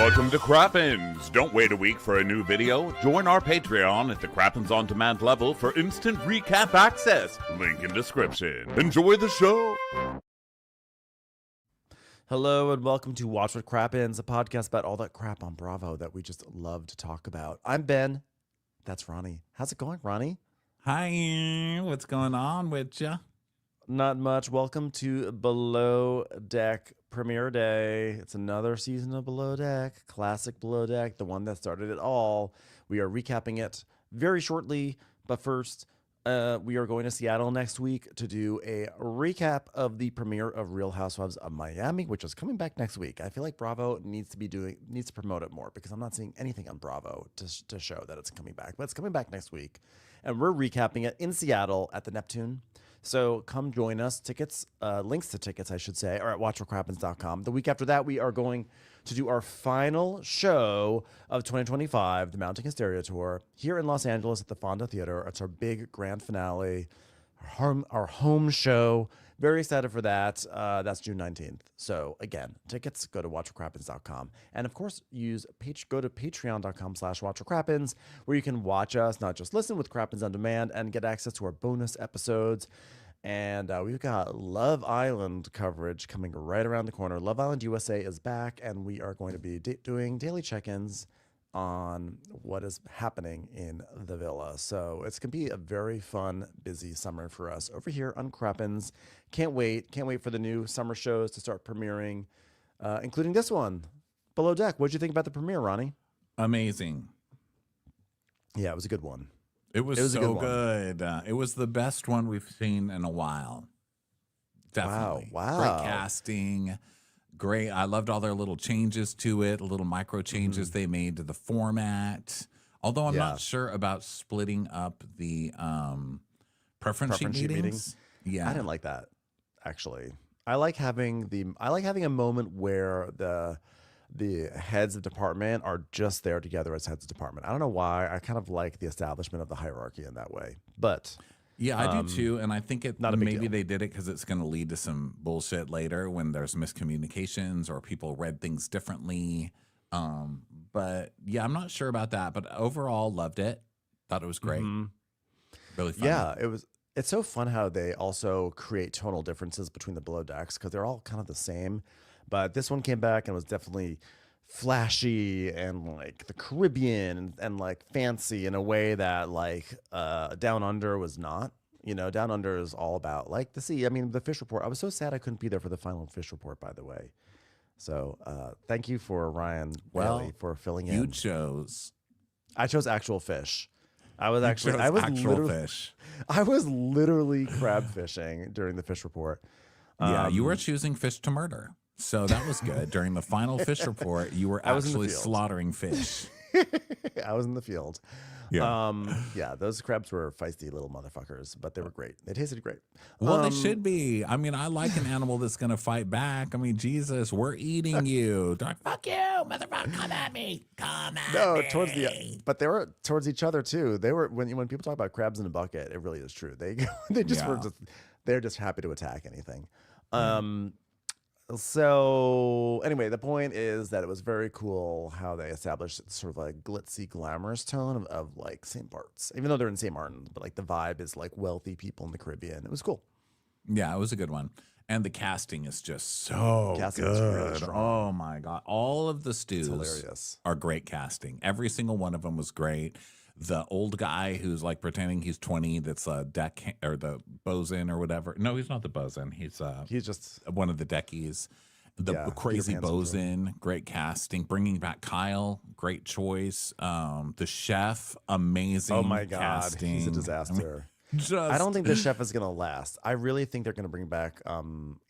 Welcome to Crappens. Don't wait a week for a new video. Join our Patreon at the Crappens On Demand level for instant recap access. Link in description. Enjoy the show. Hello and welcome to Watch What Crappens, a podcast about all that crap on Bravo that we just love to talk about. I'm Ben. That's Ronnie. How's it going, Ronnie? Hi, what's going on with ya? Not much. Welcome to Below Deck Premiere Day. It's another season of Below Deck, classic Below Deck, the one that started it all. We are recapping it very shortly, but first, we are going to Seattle next week to do a recap of the premiere of Real Housewives of Miami, which is coming back next week. I feel like Bravo needs to promote it more because I'm not seeing anything on Bravo to show that it's coming back, but it's coming back next week, and we're recapping it in Seattle at the Neptune. So come join us. Tickets, links to tickets, I should say, are at watchwhatcrappens.com. The week after that, we are going to do our final show of 2025, the Mounting Hysteria Tour, here in Los Angeles at the Fonda Theater. It's our big grand finale, our home show. Very excited for that. That's June 19th. So again, tickets, go to watchwhatcrappens.com. And of course, go to patreon.com/watchwhatcrappens, where you can watch us, not just listen with Crappens On Demand, and get access to our bonus episodes. And we've got Love Island coverage coming right around the corner. Love Island USA is back, and we are going to be doing daily check-ins on what is happening in the villa. So it's going to be a very fun, busy summer for us over here on Crappens. Can't wait for the new summer shows to start premiering, including this one, Below Deck. What'd you think about the premiere, Ronnie? Amazing. Yeah, it was a good one. It was so good. It was the best one we've seen in a while. Definitely. Wow. Great casting. Great. I loved all their little changes to it, little micro changes they made to the format. Although I'm not sure about splitting up the preference sheet meetings. Yeah. I didn't like that, actually. I like having a moment where the heads of department are just there together as heads of department. I don't know why. I kind of like the establishment of the hierarchy in that way. But yeah, I do too, and I think maybe deal. they did it because it's going to lead to some bullshit later when there's miscommunications or people read things differently. But yeah, I'm not sure about that. But overall, loved it. Thought it was great. Really fun. Yeah, It's so fun how they also create tonal differences between the Below Decks because they're all kind of the same. But this one came back and was definitely flashy and like the Caribbean and like fancy in a way that like Down Under was not. You know, Down Under is all about like the sea. I mean, the fish report. I was so sad I couldn't be there for the final fish report, by the way. So thank you for Ryan Whaley for filling in. You chose. I chose actual fish. I was literally crab fishing during the fish report. Yeah, you were choosing fish to murder. So that was good. During the final fish report, you were actually slaughtering fish. I was in the field. Yeah. Those crabs were feisty little motherfuckers, but they were great. They tasted great. Well, they should be. I mean, I like an animal that's going to fight back. I mean, Jesus, we're eating you. They're like, fuck you, motherfucker, come at me. Come at me. But they were towards each other too. They were, when people talk about crabs in a bucket, it really is true. They're just happy to attack anything. So anyway, the point is that it was very cool how they established sort of like glitzy, glamorous tone of like St. Bart's, even though they're in St. Martin's, but like the vibe is like wealthy people in the Caribbean. It was cool. Yeah, it was a good one. And the casting is just so good. Really strong. Oh my God. All of the stews are great casting. Every single one of them was great. The old guy who's like pretending he's 20, that's a deck or the bosun or whatever. No, he's not the bosun. He's just one of the deckies. The crazy bosun, great casting. Bringing back Kyle, great choice. The chef, amazing. Oh my God, casting. he's a disaster. I don't think the chef is gonna last. I really think they're gonna bring back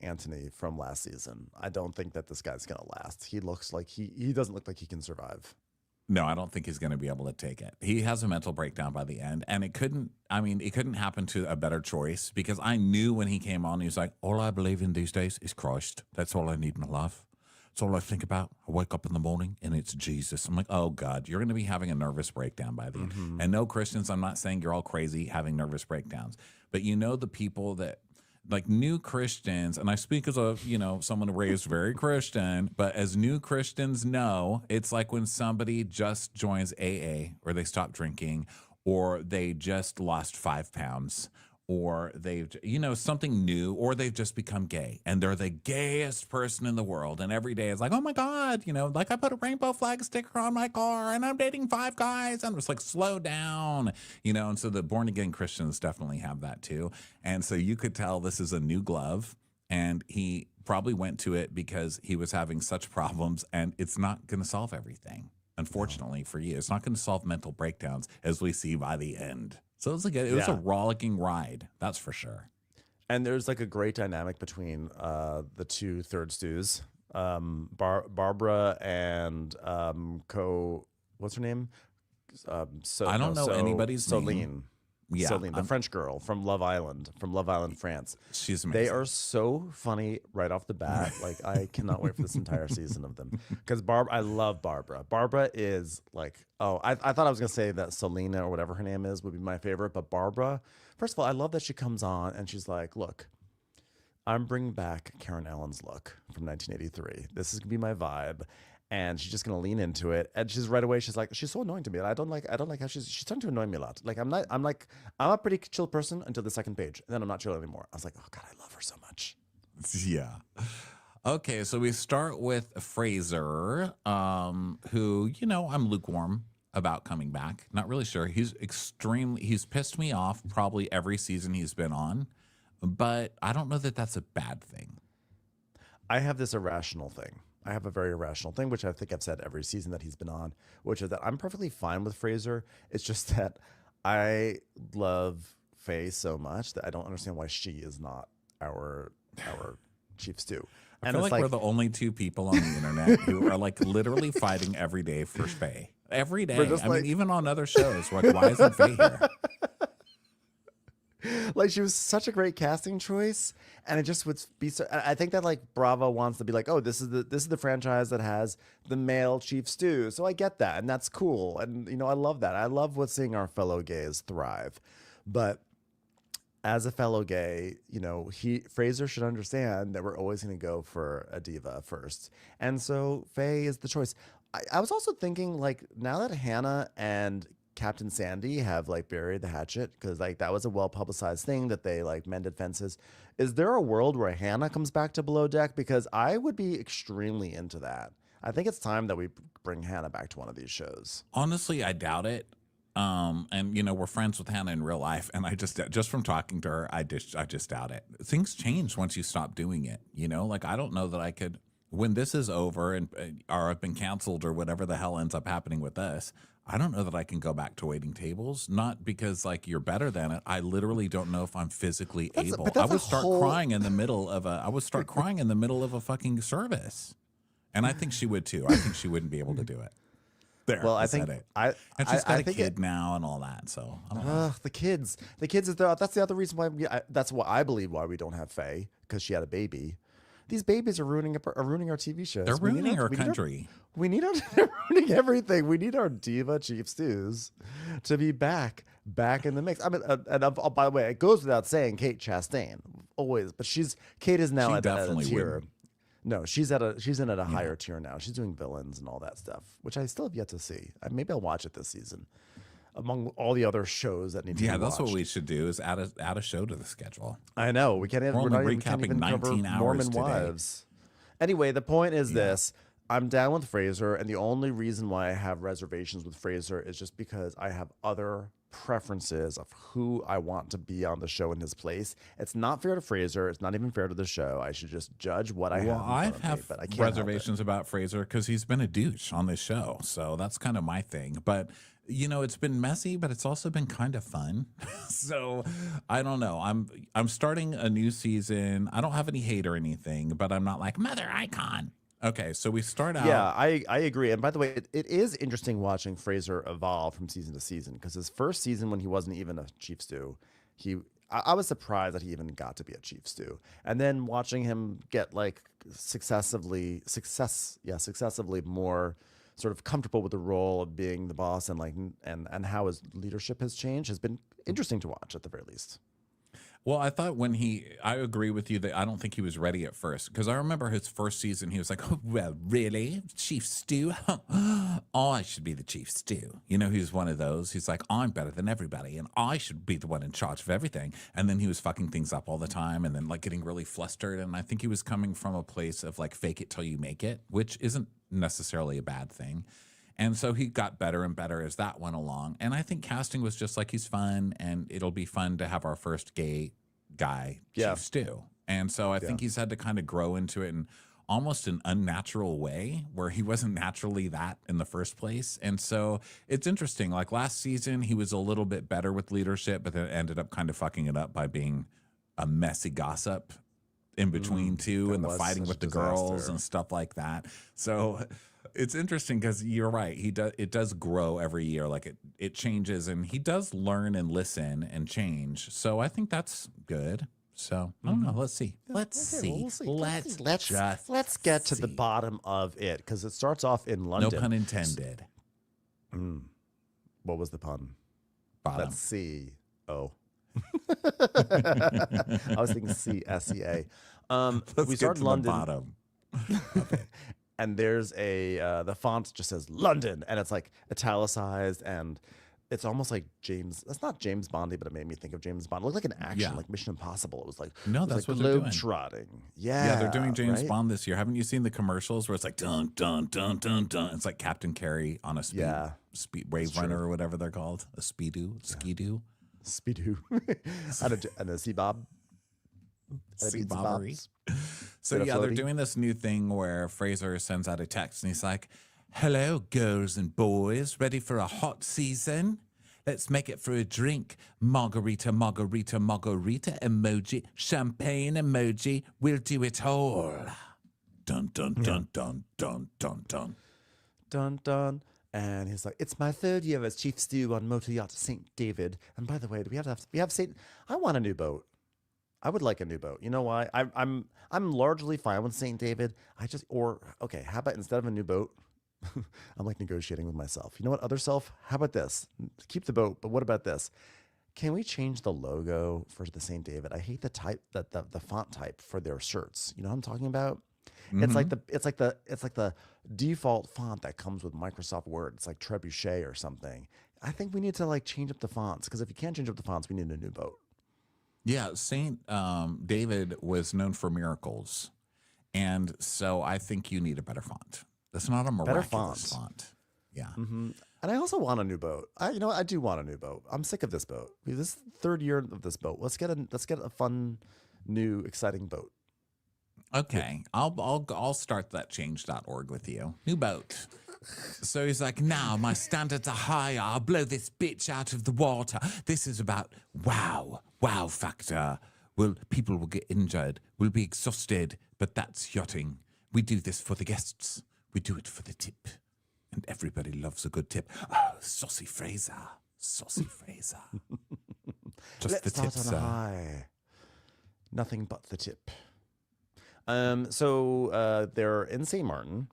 Anthony from last season. I don't think that this guy's gonna last. He looks like he doesn't look like he can survive. No, I don't think he's going to be able to take it. He has a mental breakdown by the end, and it couldn't happen to a better choice because I knew when he came on, he was like, all I believe in these days is Christ. That's all I need in my life. That's all I think about. I wake up in the morning and it's Jesus. I'm like, oh God, you're going to be having a nervous breakdown by the end. And no, Christians, I'm not saying you're all crazy having nervous breakdowns, but you know the people that like new Christians, and I speak as a, someone raised very Christian, but as new Christians know, it's like when somebody just joins AA or they stop drinking or they just lost 5 pounds or they've, something new, or they've just become gay and they're the gayest person in the world. And every day it's like, oh my God, like I put a rainbow flag sticker on my car and I'm dating 5 guys. I'm just like, slow down, and so the born again Christians definitely have that too. And so you could tell this is a new glove, and he probably went to it because he was having such problems, and it's not going to solve everything. Unfortunately for you, it's not going to solve mental breakdowns as we see by the end. So it was a rollicking ride, that's for sure. And there's like a great dynamic between the two third stews, Barbara and what's her name? I don't know anybody's name. Selin. Yeah, Selin, the French girl from Love Island, France. She's amazing. They are so funny right off the bat. Like, I cannot wait for this entire season of them. Because I love Barbara. Barbara is like, I thought I was going to say that Selena or whatever her name is would be my favorite. But Barbara, first of all, I love that she comes on and she's like, look, I'm bringing back Karen Allen's look from 1983. This is going to be my vibe. And she's just gonna lean into it, and she's right away. She's like, she's so annoying to me, and I don't like how she's starting to annoy me a lot. Like I'm a pretty chill person until the second page, and then I'm not chill anymore. I was like, oh God, I love her so much. Yeah. Okay, so we start with Fraser, who I'm lukewarm about coming back. Not really sure. He's pissed me off probably every season he's been on, but I don't know that that's a bad thing. I have this irrational thing. I have a very irrational thing, which I think I've said every season that he's been on, which is that I'm perfectly fine with Fraser. It's just that I love Faye so much that I don't understand why she is not our chief stew. I feel like we're the only 2 people on the internet who are like literally fighting every day for Faye. Every day. I mean, even on other shows, we're like, why isn't Faye here? Like, she was such a great casting choice, and it just would be so. I think that like Bravo wants to be like, oh, this is the franchise that has the male chief stew, so I get that, and that's cool, and I love that. I love seeing our fellow gays thrive, but as a fellow gay, Fraser should understand that we're always going to go for a diva first, and so Faye is the choice. I was also thinking, like, now that Hannah and Captain Sandy have like buried the hatchet, because like that was a well-publicized thing that they like mended fences. Is there a world where Hannah comes back to Below Deck? Because I would be extremely into that. I think it's time that we bring Hannah back to one of these shows. Honestly, I doubt it. And we're friends with Hannah in real life, and I just from talking to her, I just doubt it. Things change once you stop doing it. Like I don't know that I could, when this is over and or I've been canceled or whatever the hell ends up happening with us. I don't know that I can go back to waiting tables, not because like you're better than it. I literally don't know if I'm physically able. I would start crying in the middle of a fucking service. And I think she would too. I think she wouldn't be able to do it. There. Well, I think and she's got a kid now and all that. So I don't know. The kids is there. That's the other reason why that's what I believe why we don't have Faye, because she had a baby. These babies are ruining our TV shows. They're ruining our country. They're ruining everything. We need our diva chief stews to be back in the mix. I mean, by the way, it goes without saying, Kate Chastain always, but Kate is now at a tier. Wouldn't. No, she's in at a higher tier now. She's doing villains and all that stuff, which I still have yet to see. Maybe I'll watch it this season, among all the other shows that need to be watched. Yeah, that's what we should do, is add a show to the schedule. I know. We can't even recapping 19 hours Mormon today. Wives. Anyway, the point is this. I'm down with Fraser, and the only reason why I have reservations with Fraser is just because I have other preferences of who I want to be on the show in his place. It's not fair to Fraser. It's not even fair to the show. I should just judge what I have. Well, I have reservations about Fraser because he's been a douche on this show. So that's kind of my thing. But it's been messy, but it's also been kind of fun. So I don't know. I'm starting a new season. I don't have any hate or anything, but I'm not like mother icon. Okay, so we start out. Yeah, I agree. And by the way, it is interesting watching Fraser evolve from season to season, because his first season, when he wasn't even a chief stew, I was surprised that he even got to be a chief stew. And then watching him get like successively more sort of comfortable with the role of being the boss, and how his leadership has changed has been interesting to watch at the very least. Well, I thought I agree with you that I don't think he was ready at first, because I remember his first season, he was like, oh, well, really? Chief Stew? Oh, I should be the Chief Stew. You know, he was one of those. He's like, I'm better than everybody, and I should be the one in charge of everything. And then he was fucking things up all the time, and then like getting really flustered. And I think he was coming from a place of like fake it till you make it, which isn't necessarily a bad thing. And so he got better and better as that went along. And I think casting was just like, he's fun, and it'll be fun to have our first gay guy, Chief Stew. And so I think he's had to kind of grow into it in almost an unnatural way where he wasn't naturally that in the first place. And so it's interesting. Like last season, he was a little bit better with leadership, but then ended up kind of fucking it up by being a messy gossip in between two, and the fighting with the girls and stuff like that. So it's interesting because you're right. It does grow every year. Like it changes, and he does learn and listen and change. So I think that's good. So I don't know. Let's see. Let's see. Let's get to the bottom of it, because it starts off in London. No pun intended. What was the pun? Bottom. Let's see. Oh. I was thinking C-S-E-A. We start in London. Bottom. And there's the font just says London, and it's like italicized, and it's almost like James. That's not James Bondy, but it made me think of James Bond. It looked like an action, like Mission Impossible. It was like, no, that's what they're doing. Trotting. Yeah, they're doing James Bond this year. Haven't you seen the commercials where it's like dun dun dun dun dun? It's like Captain Carey on a speed Wave Runner or whatever they're called, a Skidoo. And a Sea-Bob. Sea-Bobbery. So yeah, they're doing this new thing where Fraser sends out a text and he's like, hello, girls and boys, ready for a hot season? Let's make it for a drink. Margarita, margarita, margarita emoji, champagne emoji, we'll do it all. Dun, dun, dun, dun, dun, dun, dun. Dun, dun. And he's like, it's my 3rd year as Chief Stew on Motor Yacht St. David. And by the way, we have St. I want a new boat. I would like a new boat. You know why? I'm largely fine with St. David. Okay, how about instead of a new boat, I'm like negotiating with myself. You know what, other self? How about this? Keep the boat, but what about this? Can we change the logo for the St. David? I hate the type, the font type for their shirts. You know what I'm talking about? Mm-hmm. It's like the default font that comes with Microsoft Word. It's like Trebuchet or something. I think we need to like change up the fonts, because if you can't change up the fonts, we need a new boat. Yeah, St. David was known for miracles, and so I think you need a better font. That's not a miraculous font. Yeah. Mm-hmm. And I also want a new boat. I do want a new boat. I'm sick of this boat. This is the 3rd year of this boat. Let's get a fun, new, exciting boat. Okay, I'll start that change.org with you. New boat. So he's like, now my standards are higher. I'll blow this bitch out of the water. This is about wow factor. People will get injured. We'll be exhausted, but that's yachting. We do this for the guests. We do it for the tip. And everybody loves a good tip. Oh, saucy Fraser. Saucy Fraser. Just Let's the tip, start on a high. Nothing but the tip. So they're in St. Martin,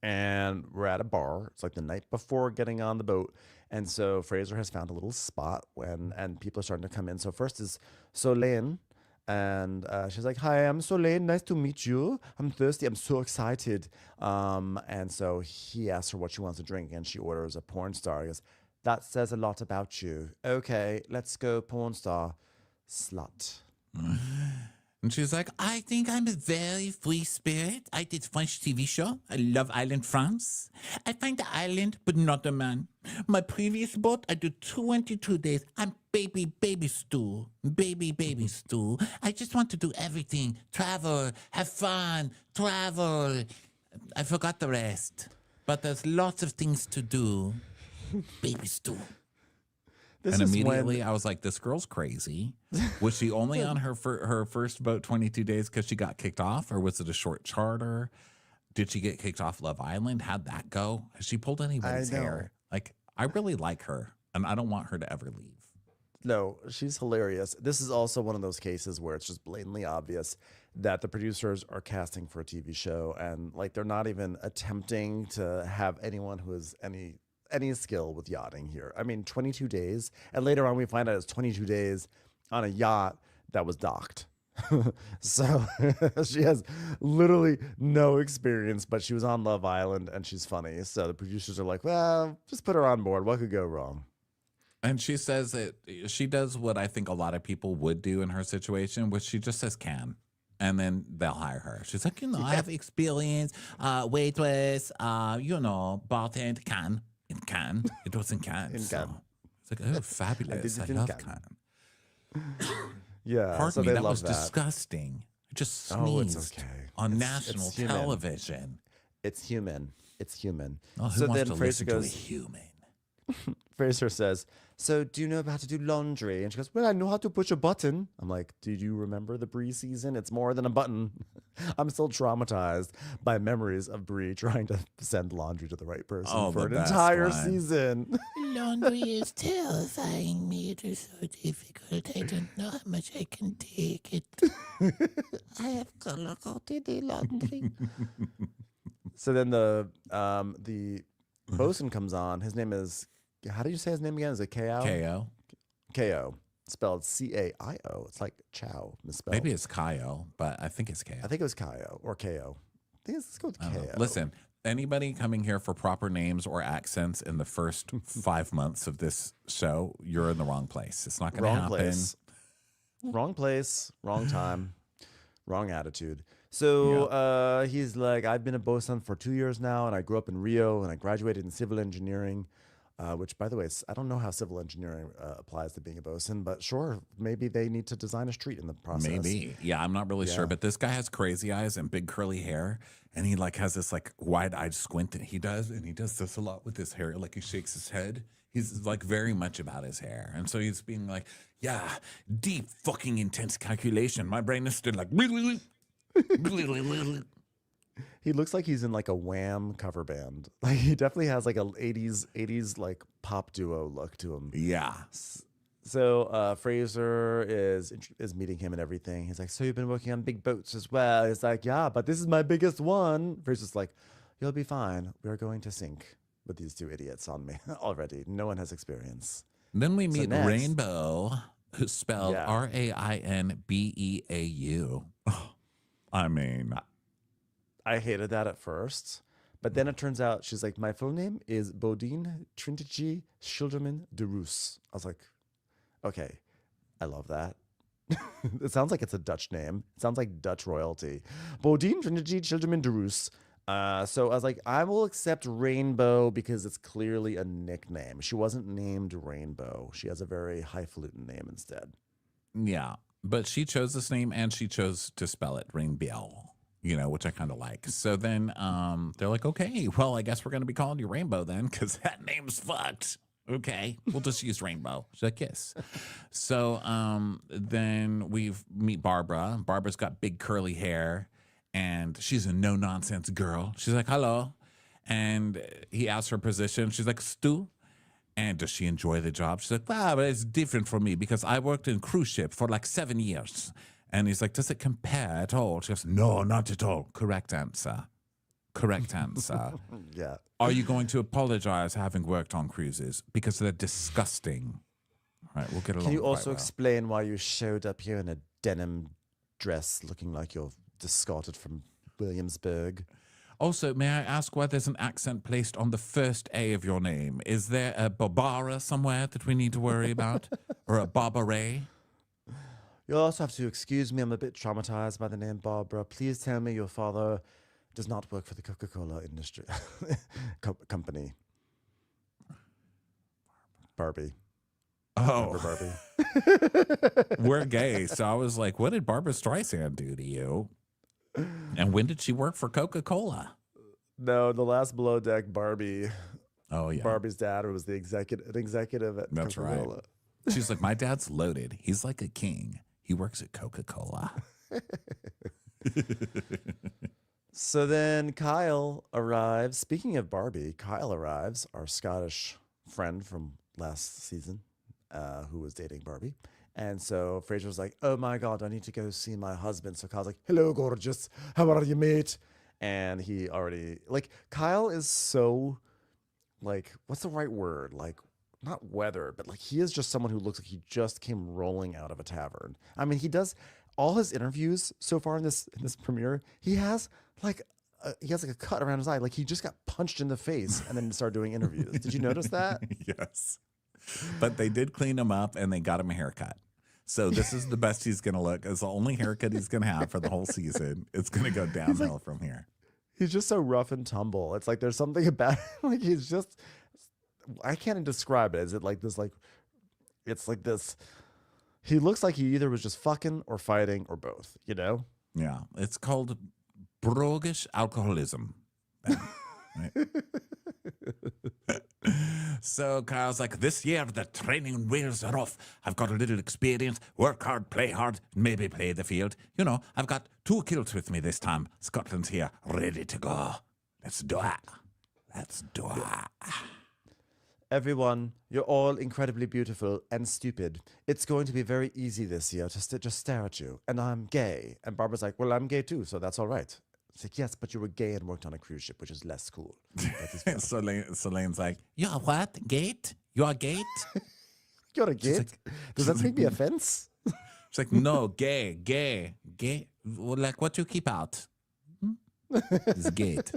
and we're at a bar. It's like the night before getting on the boat. And so Fraser has found a little spot and people are starting to come in. So first is Selin, and she's like, hi, I'm Selin. Nice to meet you. I'm thirsty. I'm so excited. And so he asks her what she wants to drink, and she orders a porn star. He goes, that says a lot about you. Okay, let's go porn star. Slut. And she's like, I think I'm a very free spirit. I did French TV show. I love Island France. I find the island, but not the man. My previous boat, I did 22 days. I'm baby stew. Baby stew. I just want to do everything. Travel, have fun, travel. I forgot the rest. But there's lots of things to do. Baby stew. And immediately I was like, this girl's crazy. Was she only on her first boat 22 days because she got kicked off? Or was it a short charter? Did she get kicked off Love Island? How'd that go? Has she pulled anybody's hair? Like, I really like her, and I don't want her to ever leave. No, she's hilarious. This is also one of those cases where it's just blatantly obvious that the producers are casting for a TV show, and like they're not even attempting to have anyone who has any skill with yachting here. I mean, 22 days. And later on, we find out it's 22 days on a yacht that was docked. So she has literally no experience, but she was on Love Island and she's funny. So the producers are like, well, just put her on board. What could go wrong? And she says that she does what I think a lot of people would do in her situation, which she just says can. And then they'll hire her. She's like, I have experience, waitress, bartender, can. It can. It wasn't can. In so. can. It's like, oh, fabulous. I love can. Yeah. Pardon so me, they that love was disgusting. I just Oh, it's sneezed okay. on It's national human. television. It's human. It's human. Oh, who so wants then to Fraser listen to a goes, human? Fraser says, so do you know how to do laundry? And she goes, well, I know how to push a button. I'm like, did you remember the Brie season? It's more than a button. I'm still traumatized by memories of Brie trying to send laundry to the right person for an entire season. Laundry is terrifying me. It is so difficult. I don't know how much I can take it. I have color-coded laundry. So then the bosun comes on. His name is, how do you say his name again? Is it Ko? KO. Ko. Spelled Caio. It's like chow misspelled. Maybe it's Kyle, but I think it's KO. I think it was Kyo or Ko. I think let's go with Ko. Listen, anybody coming here for proper names or accents in the first 5 months of this show, you're in the wrong place. It's not going to happen. Place. Wrong place, wrong time, wrong attitude. So he's like, I've been a bosun for 2 years now, and I grew up in Rio, and I graduated in civil engineering, which, by the way, I don't know how civil engineering applies to being a bosun, but sure, maybe they need to design a street in the process. Maybe. Yeah, I'm not really sure. But this guy has crazy eyes and big curly hair. And he like has this like wide-eyed squint that he does. And he does this a lot with his hair. Like he shakes his head. He's like very much about his hair. And so he's being like, yeah, deep fucking intense calculation. My brain is still like... He looks like he's in like a Wham cover band. Like he definitely has like a 80s like pop duo look to him. Yeah. So Fraser is meeting him and everything. He's like, so you've been working on big boats as well? He's like, yeah, but this is my biggest one. Fraser's like, you'll be fine. We're going to sink with these two idiots on me already. No one has experience. Then we meet next- Rainbow, who's spelled Rainbeau. I mean... I hated that at first, but then it turns out she's like, my full name is Bodine Trinity Schilderman de Roos. I was like, okay, I love that. It sounds like it's a Dutch name. It sounds like Dutch royalty. Bodine Trinity Schilderman de Roos. So I was like, I will accept Rainbow because it's clearly a nickname. She wasn't named Rainbow. She has a very highfalutin name instead. Yeah, but she chose this name and she chose to spell it Rainbow. Which I kind of like. So then they're like, okay, well, I guess we're going to be calling you Rainbow then because that name's fucked. Okay, we'll just use Rainbow. She's like, yes. So then we meet Barbara. Barbara's got big curly hair and she's a no-nonsense girl. She's like, hello. And he asks her position. She's like, Stu. And does she enjoy the job? She's like, wow, but it's different for me because I worked in cruise ship for like 7 years. And he's like, does it compare at all? She goes, no, not at all. Correct answer. Correct answer. Yeah. Are you going to apologize having worked on cruises? Because they're disgusting. All right, we'll get along. Can you quite also well. explain why you showed up here in a denim dress looking like you're escorted from Williamsburg? Also, may I ask why there's an accent placed on the first A of your name? Is there a Barbara somewhere that we need to worry about? Or a Barbara? You'll also have to excuse me. I'm a bit traumatized by the name Barbara. Please tell me your father does not work for the Coca-Cola industry company. Barbie. Oh, Remember Barbie. we're gay. So I was like, what did Barbara Streisand do to you? And when did she work for Coca-Cola? No, the last Below Deck Barbie. Oh, yeah. Barbie's dad was an executive at That's Coca-Cola. right. She's like, my dad's loaded. He's like a king. He works at Coca-Cola. So then Kyle arrives. Speaking of Barbie, Kyle arrives, our Scottish friend from last season, who was dating Barbie. And so Fraser was like, oh my God, I need to go see my husband. So Kyle's like, hello, gorgeous. How are you, mate? And he already, like, Kyle is so, like, what's the right word? Like, not weathered, but like he is just someone who looks like he just came rolling out of a tavern. I mean, he does all his interviews so far in this premiere. He has like a cut around his eye, like he just got punched in the face and then started doing interviews. Did you notice that? Yes. But they did clean him up and they got him a haircut. So this is the best he's going to look. It's the only haircut he's going to have for the whole season. It's going to go downhill from here. He's just so rough and tumble. It's like there's something about like he's just, I can't describe it. Is it like this, like, it's like this, he looks like he either was just fucking or fighting or both, you know? Yeah. It's called roguish alcoholism. Right? So Kyle's like, this year the training wheels are off. I've got a little experience. Work hard, play hard, maybe play the field. You know, I've got 2 kilts with me this time. Scotland's here, ready to go. Let's do it. Let's do it. Everyone, you're all incredibly beautiful and stupid. It's going to be very easy this year to just stare at you. And I'm gay. And Barbara's like, well, I'm gay too, so that's all right. It's like, yes, but you were gay and worked on a cruise ship, which is less cool. So Lane's like, you're what? Gate? You're a gate? You're a gay? Does that make me a fence? She's like, no, gay. Well, like what you keep out? It's gate.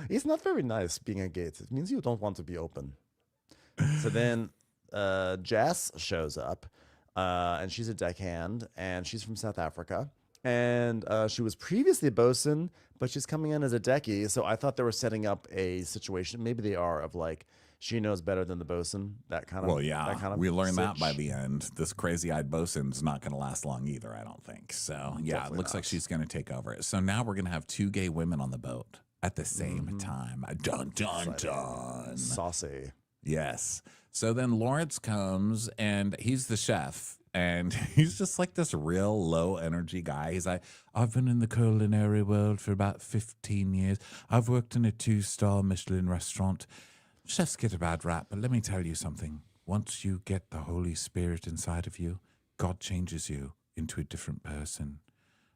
It's not very nice being a gate. It means you don't want to be open. So then Jess shows up, and she's a deckhand, and she's from South Africa. And she was previously a bosun, but she's coming in as a decky. So I thought they were setting up a situation. Maybe they are of like, she knows better than the bosun. That kind of. Well, yeah, that kind of we learned that sitch. by the end. This crazy-eyed bosun's not going to last long either, I don't think. So yeah, Definitely it looks not. like she's going to take over. So now we're going to have 2 gay women on the boat at the same time. Dun, dun, dun. Saucy. Yes. So then Lawrence comes and he's the chef. And he's just like this real low energy guy. He's like, I've been in the culinary world for about 15 years. I've worked in a 2-star Michelin restaurant. Chefs get a bad rap, but let me tell you something. Once you get the Holy Spirit inside of you, God changes you into a different person.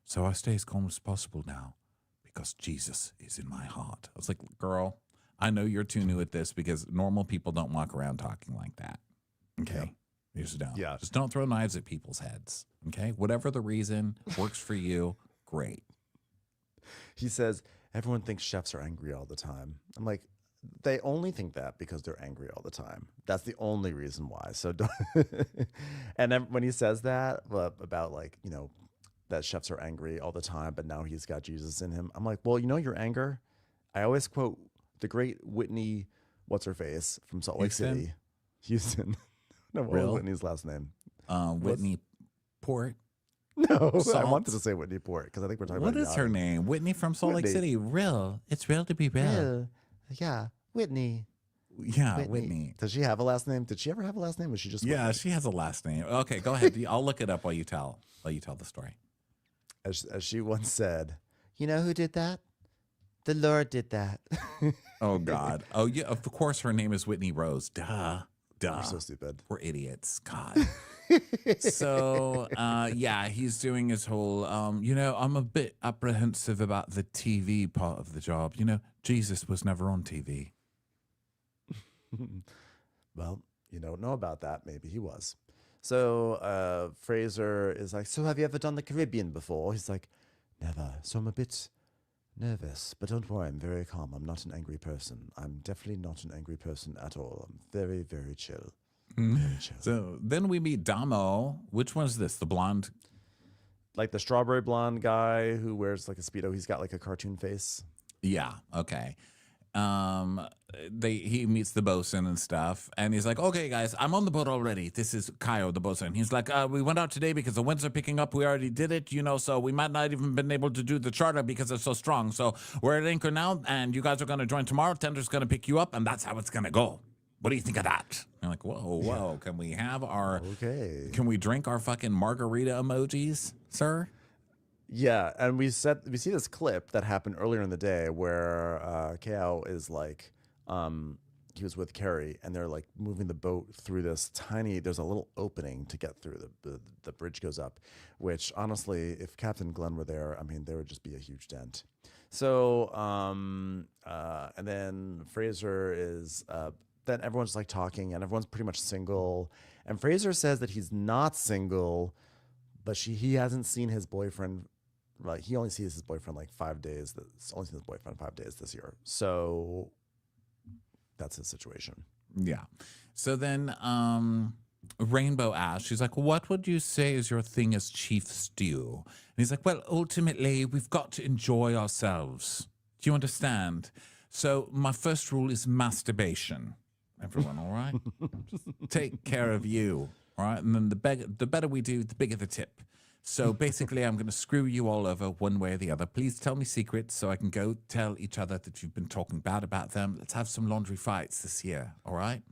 So I stay as calm as possible now because Jesus is in my heart. I was like, girl, I know you're too new at this because normal people don't walk around talking like that. Okay. Yeah. You just don't. Yeah. Just don't throw knives at people's heads. Okay. Whatever the reason works for you, great. He says, everyone thinks chefs are angry all the time. I'm like, they only think that because they're angry all the time. That's the only reason why. So don't. And then when he says that about like, you know, that chefs are angry all the time, but now he's got Jesus in him. I'm like, well, you know, your anger. I always quote the great Whitney, what's her face from Salt Lake Houston? City. Houston. No, what was Real? Whitney's last name? Whitney Port. No, I Salt? wanted to say Whitney Port because I think we're talking What about is her name? Whitney from Salt Lake Whitney. City. Real. It's real to be real. Yeah, Whitney. Yeah, Whitney. Does she have a last name? Did she ever have a last name? Was she just Yeah, Whitney? she has a last name. Okay, go ahead. I'll look it up while you tell the story. As she once said, you know who did that? The Lord did that. Oh God. Oh yeah. Of course, her name is Whitney Rose. Duh. You're so stupid. We're idiots. God. So yeah, he's doing his whole. I'm a bit apprehensive about the TV part of the job. You know, Jesus was never on TV. Well, you don't know about that. Maybe he was. So Fraser is like, so have you ever done the Caribbean before? He's like, never. So I'm a bit nervous, but don't worry, I'm very calm. I'm not an angry person. I'm definitely not an angry person at all. I'm very, very chill. Very chill. So then we meet Damo. Which one is this? The blonde? Like the strawberry blonde guy who wears like a Speedo. He's got like a cartoon face. Yeah. Okay. He meets the bosun and stuff, and he's like, "Okay, guys, I'm on the boat already. This is Kyle, the bosun." He's like, "We went out today because the winds are picking up. We already did it, so we might not even been able to do the charter because it's so strong. So we're at anchor now, and you guys are going to join tomorrow. Tender's going to pick you up, and that's how it's going to go. What do you think of that?" I'm like, "Whoa! Can we have our Okay. Can we drink our fucking margarita emojis, sir?" Yeah, and we see this clip that happened earlier in the day where Kao is like, he was with Carrie, and they're like moving the boat through this tiny. There's a little opening to get through. The bridge goes up, which honestly, if Captain Glenn were there, I mean, there would just be a huge dent. So, and then Fraser is then everyone's like talking, and everyone's pretty much single. And Fraser says that he's not single, but he hasn't seen his boyfriend. Like he only sees his boyfriend like 5 days. Only seen his boyfriend 5 days this year. So that's his situation. Yeah. So then Rainbow asked, she's like, what would you say is your thing as chief stew? And he's like, well, ultimately, we've got to enjoy ourselves. Do you understand? So my first rule is masturbation. Everyone, all right? Just take care of you, all right? And then the better we do, the bigger the tip. So basically, I'm going to screw you all over one way or the other. Please tell me secrets so I can go tell each other that you've been talking bad about them. Let's have some laundry fights this year, all right?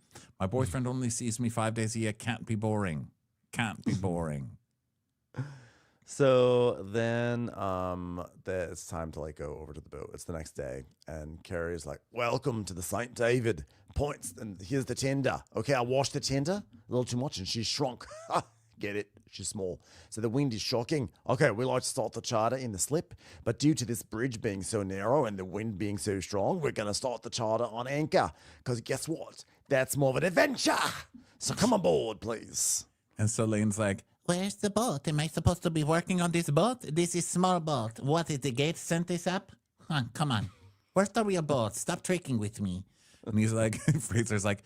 My boyfriend only sees me 5 days a year. Can't be boring. Can't be boring. So then it's time to like go over to the boat. It's the next day. And Carrie's like, welcome to the St. David. Points. And here's the tender. Okay, I washed the tender a little too much and she's shrunk. Get it? She's small. So the wind is shocking. Okay, we like to start the charter in the slip, but due to this bridge being so narrow and the wind being so strong, we're going to start the charter on anchor. Because guess what? That's more of an adventure. So come aboard, please. And Celine's like, Where's the boat? Am I supposed to be working on this boat? This is small boat. What, is the gate sent this up? Come on. Where's the real boat? Stop tricking with me. and he's like, Fraser's like,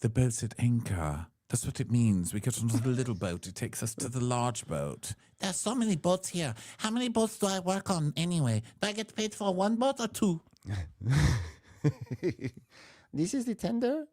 the boat's at anchor. That's what it means. We get onto the little boat. It takes us to the large boat. There's so many boats here. How many boats do I work on anyway? Do I get paid for one boat or two? This is the tender.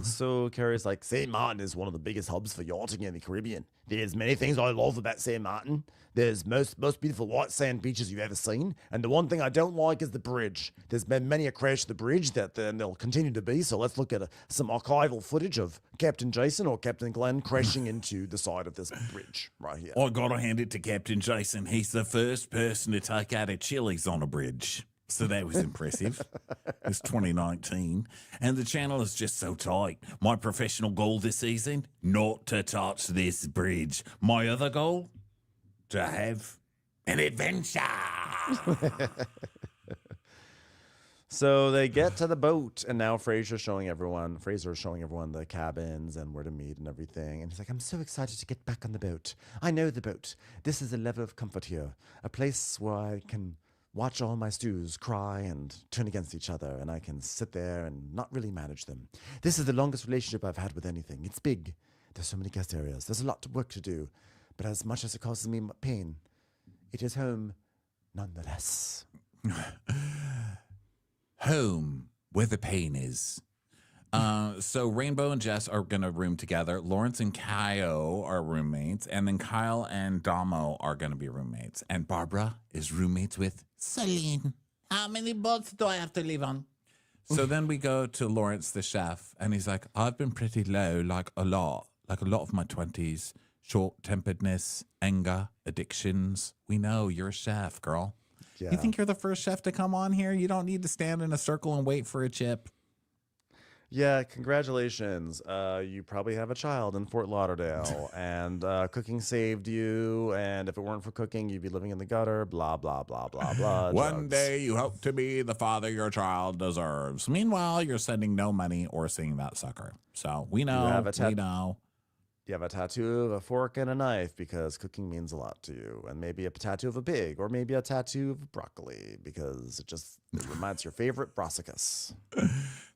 So Carrie's like, St. Martin is one of the biggest hubs for yachting in the Caribbean. There's many things I love about St. Martin. There's most beautiful white sand beaches you've ever seen. And the one thing I don't like is the bridge. There's been many a crash to the bridge and there'll continue to be. So let's look at some archival footage of Captain Jason or Captain Glenn crashing into the side of this bridge right here. I gotta hand it to Captain Jason. He's the first person to take out a Chili's on a bridge. So that was impressive. It's 2019. And the channel is just so tight. My professional goal this season, not to touch this bridge. My other goal, to have an adventure. So they get to the boat, and now Fraser's showing everyone the cabins and where to meet and everything. And he's like, I'm so excited to get back on the boat. I know the boat. This is a level of comfort here. A place where I can watch all my stews cry and turn against each other, and I can sit there and not really manage them. This is the longest relationship I've had with anything. It's big. There's so many guest areas. There's a lot of work to do. But as much as it causes me pain, it is home nonetheless. Home, where the pain is. So Rainbow and Jess are going to room together. Lawrence and Kyle are roommates. And then Kyle and Damo are going to be roommates. And Barbara is roommates with Selin, how many boats do I have to live on? So then we go to Lawrence, the chef, and he's like, I've been pretty low, like a lot of my 20s. Short-temperedness, anger, addictions. We know you're a chef, girl. Yeah. You think you're the first chef to come on here? You don't need to stand in a circle and wait for a chip. Yeah, congratulations. You probably have a child in Fort Lauderdale, and cooking saved you, and if it weren't for cooking, you'd be living in the gutter, blah, blah, blah, blah, blah. One drugs. day you hope to be the father your child deserves. Meanwhile, you're sending no money or seeing that sucker. So we know, we know. You have a tattoo of a fork and a knife because cooking means a lot to you, and maybe a tattoo of a pig, or maybe a tattoo of broccoli because it reminds your favorite brassicas.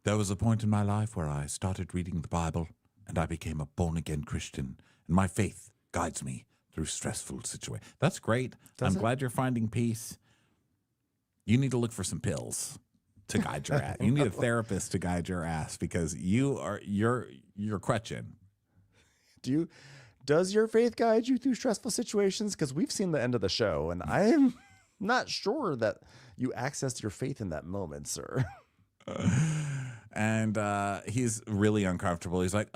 There was a point in my life where I started reading the Bible, and I became a born-again Christian, and my faith guides me through stressful situations. That's great. I'm glad you're finding peace. You need to look for some pills to guide your ass. You need a therapist to guide your ass because you're crutching. Does your faith guide you through stressful situations? Because we've seen the end of the show, and I am not sure that you accessed your faith in that moment, sir. And he's really uncomfortable. He's like,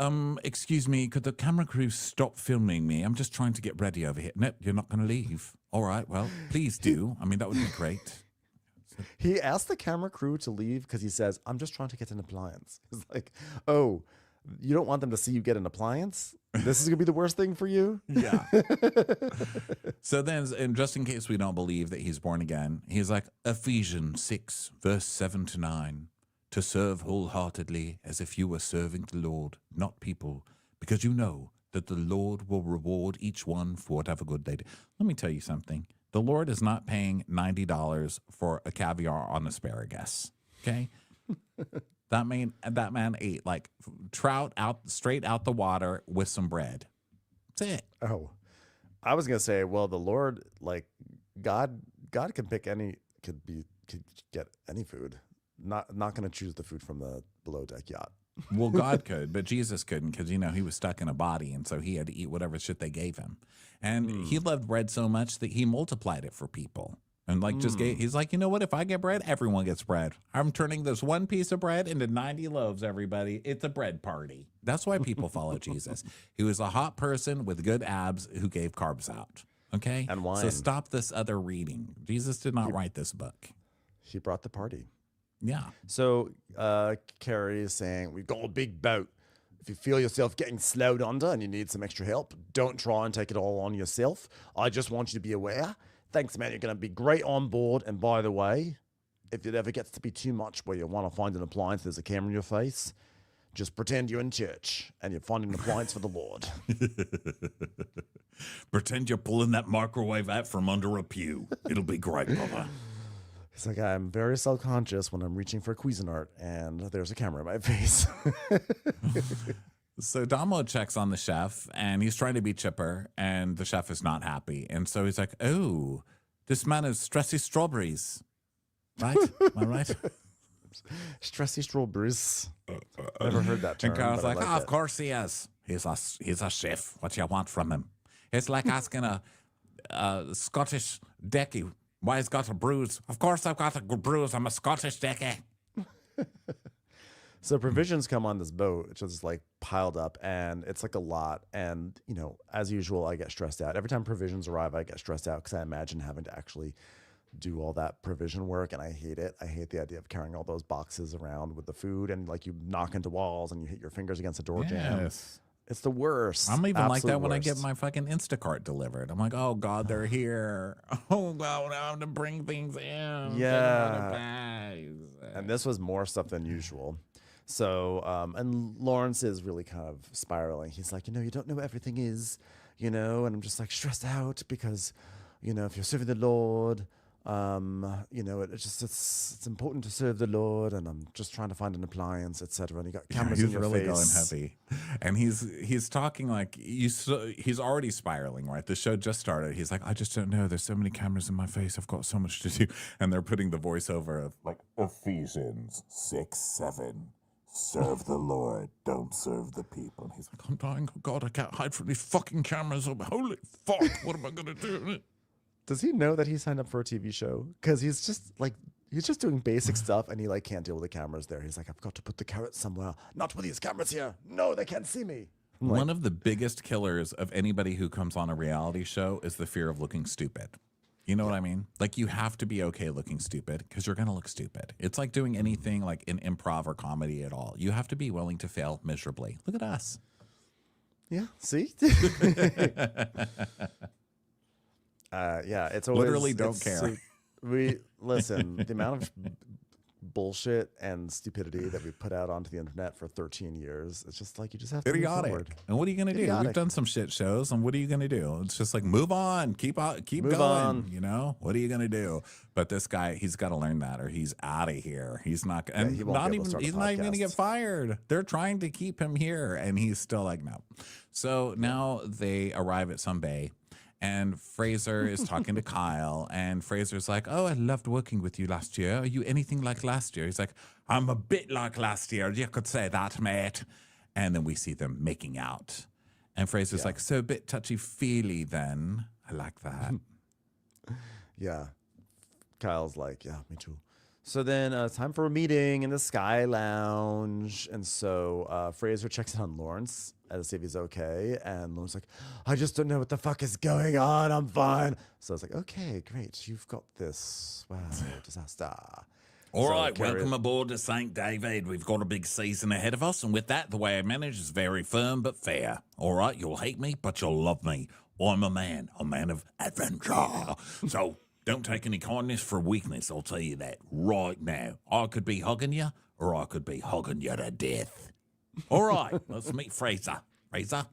excuse me, could the camera crew stop filming me? I'm just trying to get ready over here. Nope, you're not going to leave. All right, well, please do. I mean, that would be great. He asked the camera crew to leave because he says, I'm just trying to get an appliance. It's like, oh, you don't want them to see you get an appliance? This is going to be the worst thing for you? Yeah. So then, and just in case we don't believe that he's born again, he's like, Ephesians 6, verse 7 to 9. to serve wholeheartedly as if you were serving the Lord, not people, because you know that the Lord will reward each one for whatever good they do. Let me tell you something. The Lord is not paying $90 for a caviar on asparagus, okay? That man ate like trout straight out the water with some bread. That's it. Oh, I was gonna say, well, the Lord, like God can pick could get any food. Not gonna choose the food from the below deck yacht. Well, God could, but Jesus couldn't because, he was stuck in a body, and so he had to eat whatever shit they gave him. And he loved bread so much that he multiplied it for people. And he's like, you know what? If I get bread, everyone gets bread. I'm turning this one piece of bread into 90 loaves, everybody. It's a bread party. That's why people follow Jesus. He was a hot person with good abs who gave carbs out. Okay? And wine. So stop this other reading. Jesus did not write this book. He brought the party. Yeah. So Carrie is saying, we've got a big boat. If you feel yourself getting slowed under and you need some extra help, don't try and take it all on yourself. I just want you to be aware. Thanks, man. You're going to be great on board. And by the way, if it ever gets to be too much where you want to find an appliance, there's a camera in your face, just pretend you're in church and you're finding an appliance for the Lord. Pretend you're pulling that microwave out from under a pew. It'll be great, brother. It's like, I'm very self-conscious when I'm reaching for Cuisinart and there's a camera in my face. So Damo checks on the chef, and he's trying to be chipper, and the chef is not happy. And so he's like, oh, this man is stressy strawberries. Right? Am I right? Stressy strawberries. Never heard that term. And Carl's like, like of course he is. He's a chef. What do you want from him? It's like asking a Scottish decky why he's got a bruise. Of course I've got a bruise. I'm a Scottish decky. So provisions come on this boat, which is like piled up, and it's like a lot. And, as usual, I get stressed out. Every time provisions arrive, I get stressed out because I imagine having to actually do all that provision work, and I hate it. I hate the idea of carrying all those boxes around with the food, and like you knock into walls and you hit your fingers against a door jam. It's the worst. I'm even like that when I worst. get my fucking Instacart delivered. I'm like, oh God, they're here. Oh God, I have to bring things in. Yeah. And this was more stuff than usual. So, and Lawrence is really kind of spiraling. He's like, you don't know what everything is, and I'm just like stressed out because, if you're serving the Lord, it's important to serve the Lord, and I'm just trying to find an appliance, etc. And you got cameras in your face. He's really going heavy, and he's talking like he's already spiraling. Right, the show just started. He's like, I just don't know. There's so many cameras in my face. I've got so much to do, and they're putting the voiceover of like Ephesians 6:7. Serve the Lord, don't serve the people. And he's like, I'm dying. Oh God, I can't hide from these fucking cameras. Holy fuck, what am I going to do? Does he know that he signed up for a TV show? Because he's just doing basic stuff, and he like can't deal with the cameras there. He's like, I've got to put the carrots somewhere. Not with these cameras here. No, they can't see me. One of the biggest killers of anybody who comes on a reality show is the fear of looking stupid. You know what I mean? Like, you have to be okay looking stupid because you're going to look stupid. It's like doing anything like in improv or comedy at all. You have to be willing to fail miserably. Look at us. Yeah, see? It's always... Literally don't care. Listen, the amount of bullshit and stupidity that we put out onto the internet for 13 years, it's just like you just have to move forward. And what are you going to do? We've done some shit shows, and what are you going to do? It's just like, move on, keep move going, on. What are you going to do? But this guy, he's got to learn that, or he's out of here. He's not, and he he's won't not be able to start a even going to podcast. get fired. They're trying to keep him here, and he's still like, no. So now they arrive at some bay, and Fraser is talking to Kyle, and Fraser's like, oh, I loved working with you last year. Are you anything like last year? He's like, I'm a bit like last year. You could say that, mate. And then we see them making out. And Fraser's like, so a bit touchy-feely then. I like that. Yeah. Kyle's like, yeah, me too. So then it's time for a meeting in the Sky Lounge. And so Fraser checks in on Lawrence to see if he's okay. And Lawrence's like, I just don't know what the fuck is going on. I'm fine. So I was like, okay, great. You've got this. Wow, disaster. All right, welcome aboard to St. David. We've got a big season ahead of us. And with that, the way I manage is very firm but fair. All right, you'll hate me, but you'll love me. I'm a man of adventure. So Don't take any kindness for weakness, I'll tell you that right now. I could be hugging you, or I could be hugging you to death. All right, let's meet Fraser. Fraser?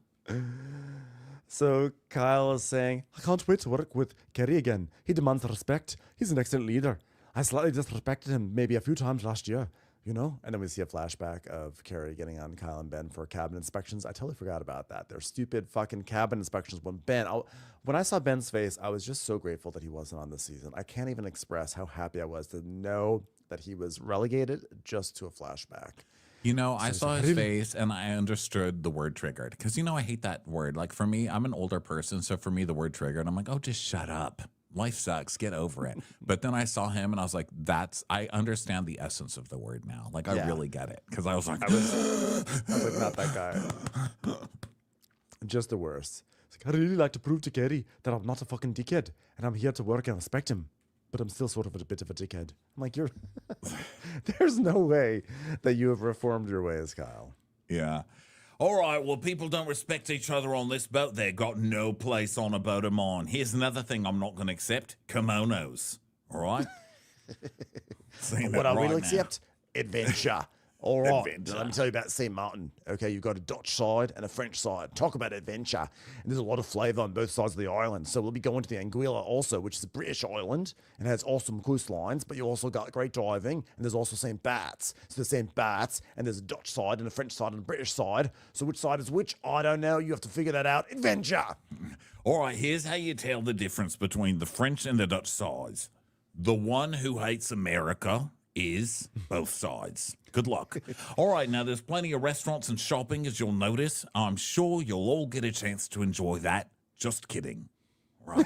So Kyle is saying, I can't wait to work with Kerry again. He demands respect. He's an excellent leader. I slightly disrespected him maybe a few times last year, you know? And then we see a flashback of Kerry getting on Kyle and Ben for cabin inspections. I totally forgot about that. They're stupid fucking cabin inspections. When I saw Ben's face, I was just so grateful that he wasn't on this season. I can't even express how happy I was to know that he was relegated just to a flashback. You know, I saw his face and I understood the word triggered. Because, you know, I hate that word. Like, for me, I'm an older person. So for me, the word triggered, I'm like, oh, just shut up. Life sucks. Get over it. But then I saw him and I was like, I understand the essence of the word now. Like, I really get it. Because I was like, I was like, not that guy. Just the worst. It's like, I really like to prove to Kerry that I'm not a fucking dickhead and I'm here to work and respect him. But I'm still sort of a bit of a dickhead. I'm like, there's no way that you have reformed your ways, Kyle. Yeah. All right, well, people don't respect each other on this boat. They got no place on a boat of mine. Here's another thing I'm not going to accept. Kimonos. All right? What I will accept? Adventure. All right, let me tell you about St. Martin. Okay, you've got a Dutch side and a French side. Talk about adventure. And there's a lot of flavour on both sides of the island. So we'll be going to the Anguilla also, which is a British island and has awesome coastlines, but you also got great diving. And there's also St. Bart's. So there's St. Bart's and there's a Dutch side and a French side and a British side. So which side is which? I don't know. You have to figure that out. Adventure. All right, here's how you tell the difference between the French and the Dutch sides. The one who hates America is both sides. Good luck. All right, now there's plenty of restaurants and shopping, as you'll notice. I'm sure you'll all get a chance to enjoy that. Just kidding. Right.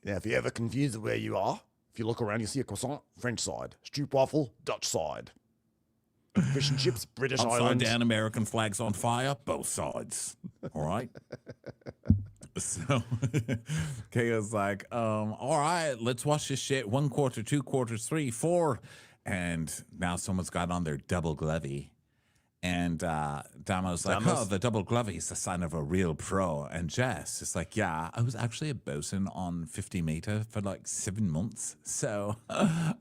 Now, if you're ever confused where you are, if you look around, you see a croissant, French side. Stroopwafel, Dutch side. Fish and chips, British Upside island. down American flags on fire, both sides. All right. So Kaya's like, all right, let's watch this shit. 1 quarter, 2 quarters, 3, 4. And now someone's got on their double glovey. And Damo's like, oh, the double glovey is the sign of a real pro. And Jess is like, yeah, I was actually a bosun on 50 meter for like 7 months. So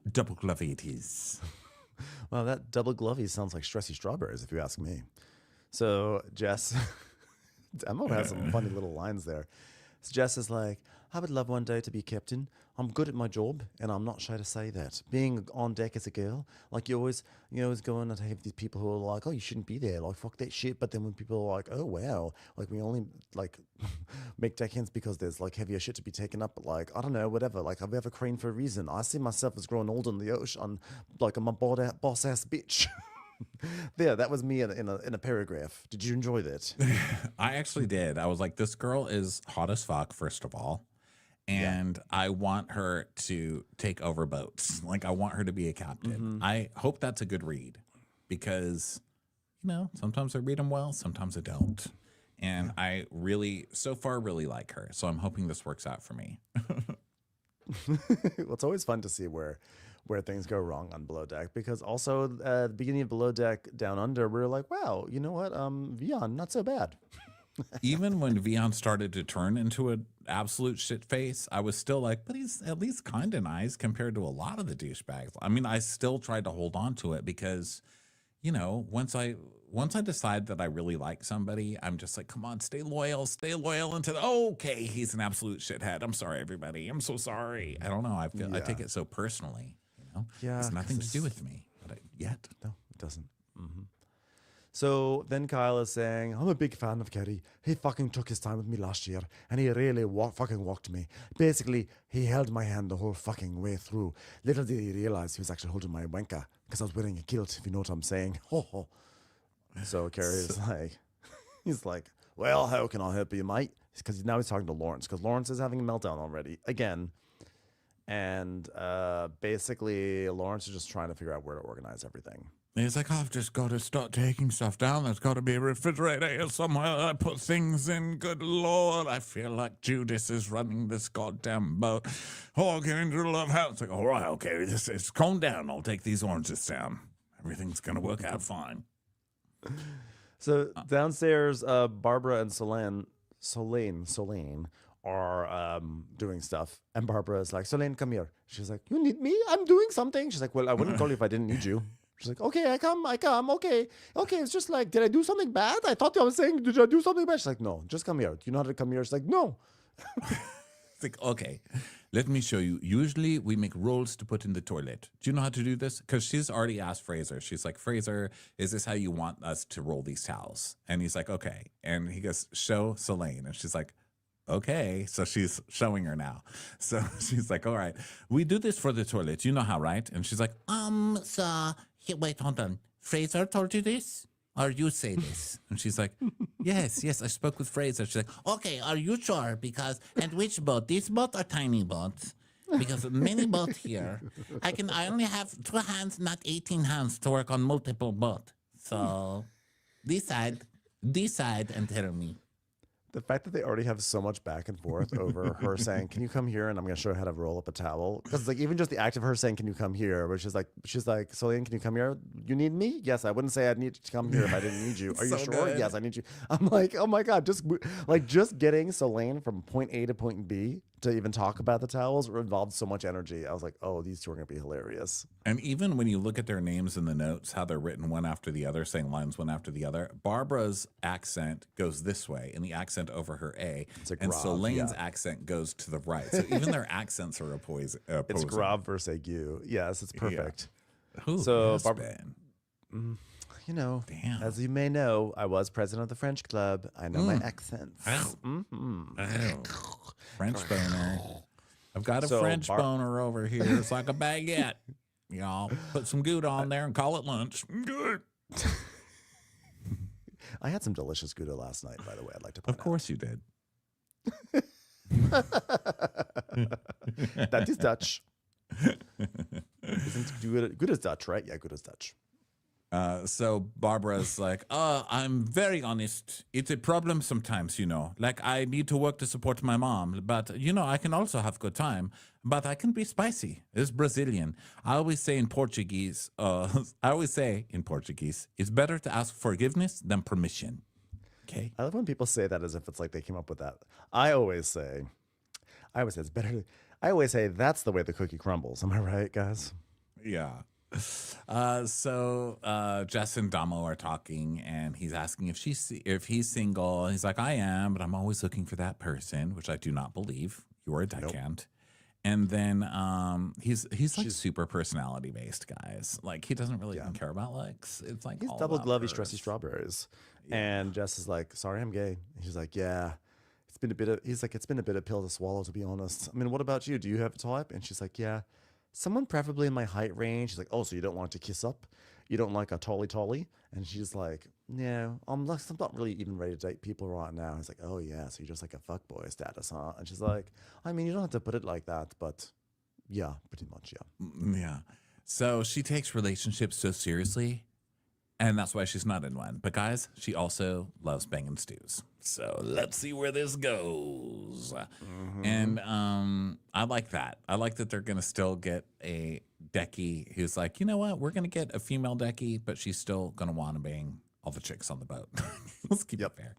double glovey it is. Well, that double glovey sounds like stressy strawberries, if you ask me. So Jess, Demo has some funny little lines there. So Jess is like, I would love one day to be captain. I'm good at my job, and I'm not shy to say that. Being on deck as a girl, like you always go in and have these people who are like, oh, you shouldn't be there, like fuck that shit. But then when people are like, oh wow, like we only like make deckhands because there's like heavier shit to be taken up. But like I don't know, whatever. Like I've ever craned for a reason. I see myself as growing old in the ocean, like I'm a boss ass bitch. There, that was me in a paragraph. Did you enjoy that? I actually did. I was like, this girl is hot as fuck, first of all. And I want her to take over boats. Like, I want her to be a captain. I hope that's a good read because, sometimes I read them well, sometimes I don't. And I really, so far, really like her. So I'm hoping this works out for me. Well, it's always fun to see where things go wrong on Below Deck because also at the beginning of Below Deck Down Under, we were like, wow, you know what? Vion, not so bad. Even when Vion started to turn into an absolute shit face, I was still like, but he's at least kind of nice compared to a lot of the douchebags. I mean, I still tried to hold on to it because, once I decide that I really like somebody, I'm just like, come on, stay loyal until, okay, he's an absolute shithead. I'm sorry, everybody. I'm so sorry. I don't know. I take it so personally, Yeah. It's nothing to do with me yet. No, it doesn't. So then Kyle is saying, I'm a big fan of Kerry. He fucking took his time with me last year, and he really fucking walked me. Basically, he held my hand the whole fucking way through. Little did he realize he was actually holding my wanker, because I was wearing a kilt, if you know what I'm saying. So Kerry is like, he's like, well, how can I help you, mate? Because now he's talking to Lawrence, because Lawrence is having a meltdown already, again. And basically, Lawrence is just trying to figure out where to organize everything. And he's like, I've just got to start taking stuff down. There's got to be a refrigerator here somewhere that I put things in. Good Lord, I feel like Judas is running this goddamn boat. Oh, I'll get into the love house. It's like, all right, okay, calm down. I'll take these oranges down. Everything's going to work out fine. So downstairs, Barbara and Selene are doing stuff. And Barbara is like, Selin, come here. She's like, you need me? I'm doing something. She's like, well, I wouldn't call you if I didn't need you. She's like, okay, I come. Okay. It's just like, did I do something bad? I thought I was saying, did I do something bad? She's like, no, just come here. Do you know how to come here? She's like, no. It's like, okay, let me show you. Usually we make rolls to put in the toilet. Do you know how to do this? Because she's already asked Fraser. She's like, Fraser, is this how you want us to roll these towels? And he's like, okay. And he goes, show Selin. And she's like, okay. So she's showing her now. So she's like, all right, we do this for the toilet. You know how, right? And she's like, So, wait, hold on. Fraser told you this? Or you say this? and she's like, yes, I spoke with Fraser. She's like, Okay, are you sure? And which boat? This boat or tiny boat? Because many boats here. I only have 2 hands, not 18 hands to work on multiple boats. So, decide and tell me. The fact that they already have so much back and forth over her saying, can you come here? And I'm going to show you how to roll up a towel. Because like even just the act of her saying, can you come here? Where she's like, Selin, can you come here? You need me? Yes, I wouldn't say I'd need to come here if I didn't need you. Are you So sure? good. Yes, I need you. I'm like, oh my God, just getting Selin from point A to point B to even talk about the towels involved so much energy. I was like, oh, these two are going to be hilarious. and even when you look at their names in the notes, how they're written one after the other, saying lines one after the other, Barbara's accent goes this way and the accent over her A. It's a And grav, Celine's yeah. accent goes to the right. So even their accents are It's opposing. grav versus aiguë. Yes, it's perfect. Who So has Barbara- been? You know, Damn. as you may know, I was president of the French club. I know my accents. Oh, French boner. I've got a So French boner over here. It's like a baguette. Y'all put some Gouda on there and call it lunch. Good. I had some delicious Gouda last night, by the way. I'd like to point Of course you did. out. That is Dutch. Isn't Gouda's Dutch, right? Yeah, Gouda's Dutch. So Barbara's like, I'm very honest. It's a problem sometimes, Like, I need to work to support my mom, but, I can also have good time. But I can be spicy. It's Brazilian. I always say in Portuguese, it's better to ask forgiveness than permission. Okay? I love when people say that as if it's like they came up with that. I always say it's better. I always say that's the way the cookie crumbles. Am I right, guys? Yeah. So Jess and Damo are talking, and he's asking if he's single. He's like, I am, but I'm always looking for that person, which I do not believe. You are a deckhand. And then he's like super personality based, guys. Like he doesn't really even care about likes. It's like He's all double about glovey, hers. stressy strawberries. And Jess is like, sorry, I'm gay. And she's like, yeah. It's been a bit of pill to swallow, to be honest. I mean, what about you? Do you have a type? And she's like, yeah. Someone preferably in my height range. She's like, oh, so you don't want to kiss up? You don't like a tolly? And she's like, no, I'm not really even ready to date people right now. He's like, oh yeah, so you're just like a fuckboy status, huh? And she's like, I mean, you don't have to put it like that, but yeah, pretty much, yeah. Yeah. So she takes relationships so seriously, and that's why she's not in one. But guys, she also loves banging stews. So let's see where this goes. And I like that. I like that they're going to still get a decky who's like, you know what? We're going to get a female decky, but she's still going to want to bang all the chicks on the boat. Let's keep it fair.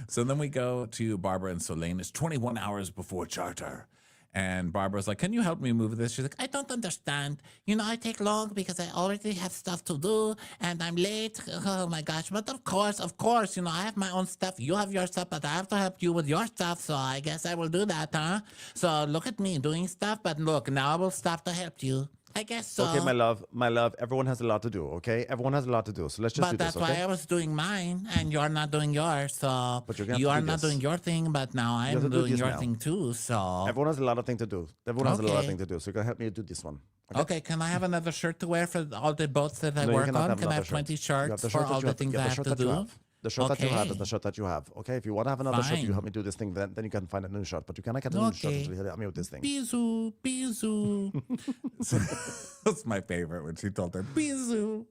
So then we go to Barbara and Selin. It's 21 hours before charter. And Barbara's like, can you help me move this? She's like, I don't understand. I take long because I already have stuff to do and I'm late. Oh my gosh. But of course, I have my own stuff. You have your stuff, but I have to help you with your stuff. So I guess I will do that, huh? So look at me doing stuff, but look, now I will stop to help you. I guess so. Okay, my love, everyone has a lot to do, okay? Everyone has a lot to do, so let's just do But this, that's okay? why I was doing mine, and you're not doing yours. So But you're gonna have you to are do not this. doing your thing, but now have to I'm do doing this your now. thing too. So Everyone has a lot of thing to do. Everyone has a lot of Okay. thing to do, so you're going to help me do this one. okay, can I have another shirt to wear for all the boats that I No, you work cannot on? have Can I another have shirt. 20 You have shirts the for shirt that all you the have- things yeah, I the have shirt to that you do? have. The shirt that you have is Okay. the shirt that you have. Okay, if you want to have another shirt, you Fine. help me do this thing, then you can find a new shirt. But you cannot get a new shirt Okay. until you help me with this thing. Bisou, bisou. that's my favorite when she told her, Bisou.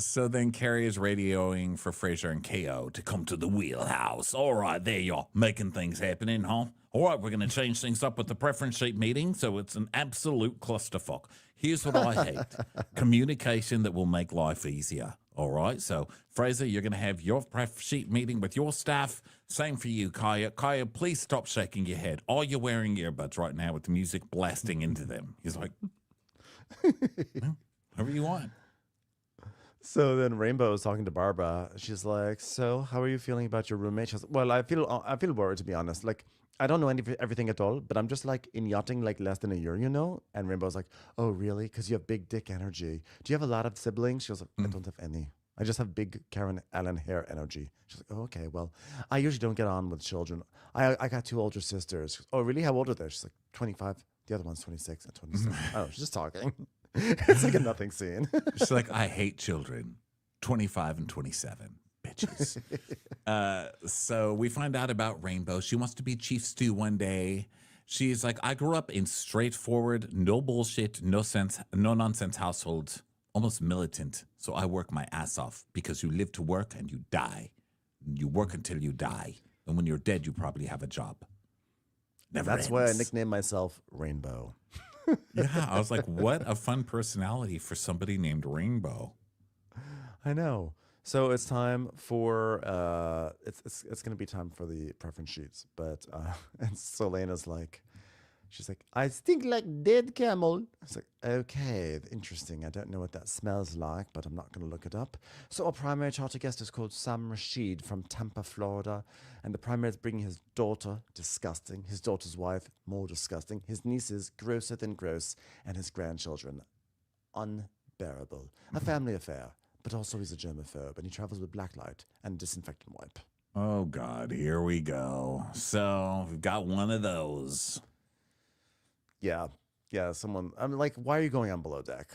So then Carrie is radioing for Fraser and KO to come to the wheelhouse. All right, there you are, making things happening, huh? All right, we're going to change things up with the preference sheet meeting, so it's an absolute clusterfuck. Here's what I hate. Communication that will make life easier. All right, so Fraser, you're going to have your prep sheet meeting with your staff. Same for you, Kaya. Kaya, please stop shaking your head. Are you wearing earbuds right now with the music blasting into them? He's like, well, whatever you want. So then Rainbow is talking to Barbara. She's like, "So, how are you feeling about your roommate?" She's like, "Well, I feel worried, to be honest. Like, I don't know everything at all, but I'm just like in yachting like less than a year, you know." And Rainbow's like, "Oh, really? Because you have big dick energy. Do you have a lot of siblings?" She was like, "I don't have any. I just have big Karen Allen hair energy." She's like, "Oh, okay. Well, I usually don't get on with children. I got 2 older sisters." She goes, "Oh, really? How old are they?" She's like, 25. The other one's 26 and 27. Oh, she's just talking. It's like a nothing scene. She's like, I hate children. 25 and 27. Bitches. So we find out about Rainbow. She wants to be Chief Stew one day. She's like, I grew up in straightforward, no bullshit, no nonsense household, almost militant. So I work my ass off because you live to work and you die. You work until you die. And when you're dead, you probably have a job. Never That's ends. why I nicknamed myself Rainbow. Yeah, I was like, what a fun personality for somebody named Rainbow. I know. So it's time for it's gonna be time for the preference sheets. But and Selena's like, she's like, I stink like dead camel. It's like, okay, interesting. I don't know what that smells like, but I'm not gonna look it up. So our primary charter guest is called Sam Rashid from Tampa, Florida, and the primary is bringing his daughter, disgusting. His daughter's wife, more disgusting. His nieces, grosser than gross, and his grandchildren, unbearable. A family affair. But also he's a germaphobe, and he travels with Blacklight and disinfectant wipe. Oh, God, here we go. So we've got one of those. Yeah. Someone, I'm like, why are you going on below deck?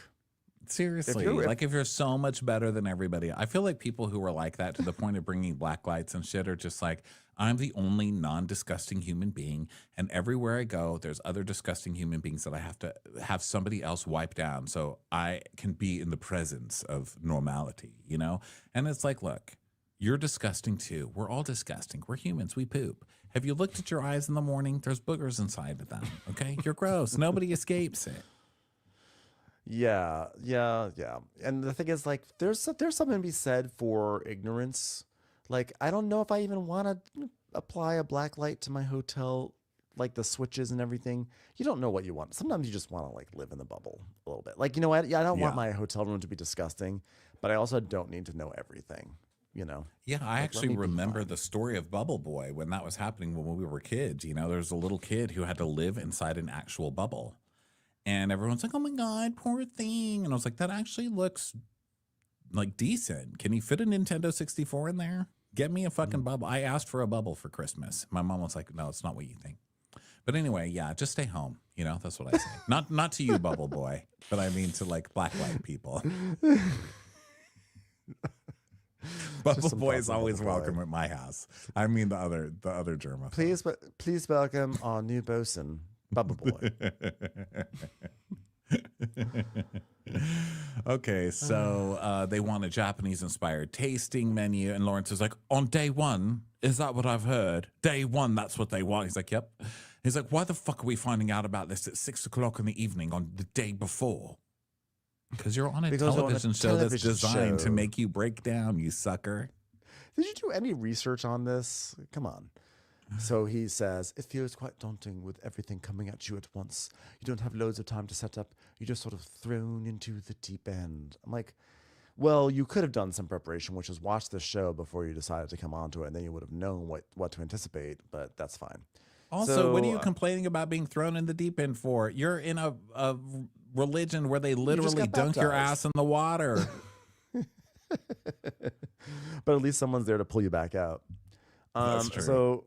Seriously, if you're so much better than everybody, I feel like people who are like that to the point of bringing black lights and shit are just like, I'm the only non-disgusting human being, and everywhere I go, there's other disgusting human beings that I have to have somebody else wipe down so I can be in the presence of normality, you know? And it's like, look, you're disgusting too. We're all disgusting. We're humans. We poop. Have you looked at your eyes in the morning? There's boogers inside of them, okay? You're gross. Nobody escapes it. Yeah. And the thing is, like, there's something to be said for ignorance. Like, I don't know if I even want to apply a black light to my hotel, like the switches and everything. You don't know what you want. Sometimes you just want to like live in the bubble a little bit. Like, you know what? Yeah, I don't want my hotel room to be disgusting, but I also don't need to know everything. You know? Yeah, I like, actually remember the story of Bubble Boy when that was happening when we were kids. You know, there's a little kid who had to live inside an actual bubble. And everyone's like, oh my God, poor thing. And I was like, that actually looks like decent. Can you fit a Nintendo 64 in there? Get me a fucking bubble. I asked for a bubble for Christmas. My mom was like, no, it's not what you think. But anyway, yeah, just stay home. You know, that's what I say. Not to you, Bubble Boy, but I mean to like Blacklight people. Bubble Boy is always welcome at my house. I mean the other germa. Please welcome our new bosun, Bubble Boy. Okay, so they want a Japanese-inspired tasting menu, and Lawrence is like, on day one, is that what I've heard? Day one, that's what they want. He's like, yep. He's like, why the fuck are we finding out about this at 6 o'clock in the evening on the day before? Because you're on a television show that's designed to make you break down, you sucker. Did you do any research on this? Come on. So he says, it feels quite daunting with everything coming at you at once. You don't have loads of time to set up. You're just sort of thrown into the deep end. I'm like, well, you could have done some preparation, which is watch the show before you decided to come onto it, and then you would have known what to anticipate, but that's fine. Also, what are you complaining about being thrown in the deep end for? You're in a religion where they literally dunk your ass in the water. But at least someone's there to pull you back out. That's true. So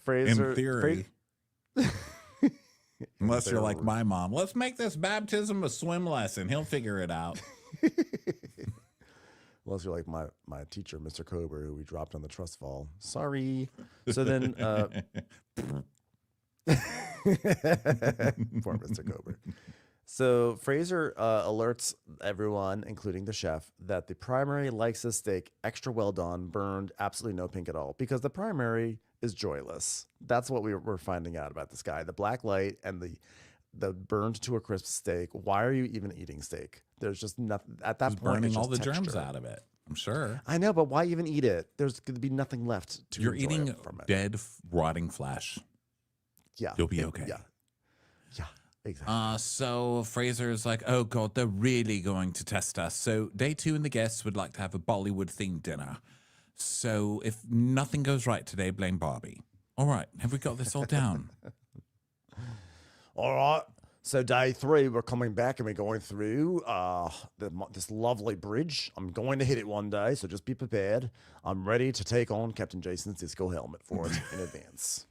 Fraser, in theory, unless you're like my mom, let's make this baptism a swim lesson. He'll figure it out. Unless you're like my teacher, Mr. Kober, who we dropped on the trust fall. Sorry. So then, poor Mr. Kober. So Fraser alerts everyone, including the chef, that the primary likes his steak extra well done, burned, absolutely no pink at all, because the primary is joyless. That's what we're finding out about this guy. The black light and the burned to a crisp steak. Why are you even eating steak? There's just nothing at that point. Burning it's all just the texture. germs out of it. I'm sure. I know, but why even eat it? There's going to be nothing left to You're enjoy eating from it. dead, rotting flesh. Yeah. You'll be okay. Yeah. Yeah, exactly. So Fraser's like, oh God, they're really going to test us. So day 2 and the guests would like to have a Bollywood-themed dinner. So if nothing goes right today, blame Barbie. All right, have we got this all down? All right. So day 3, we're coming back and we're going through this lovely bridge. I'm going to hit it one day, so just be prepared. I'm ready to take on Captain Jason's disco helmet for it in advance.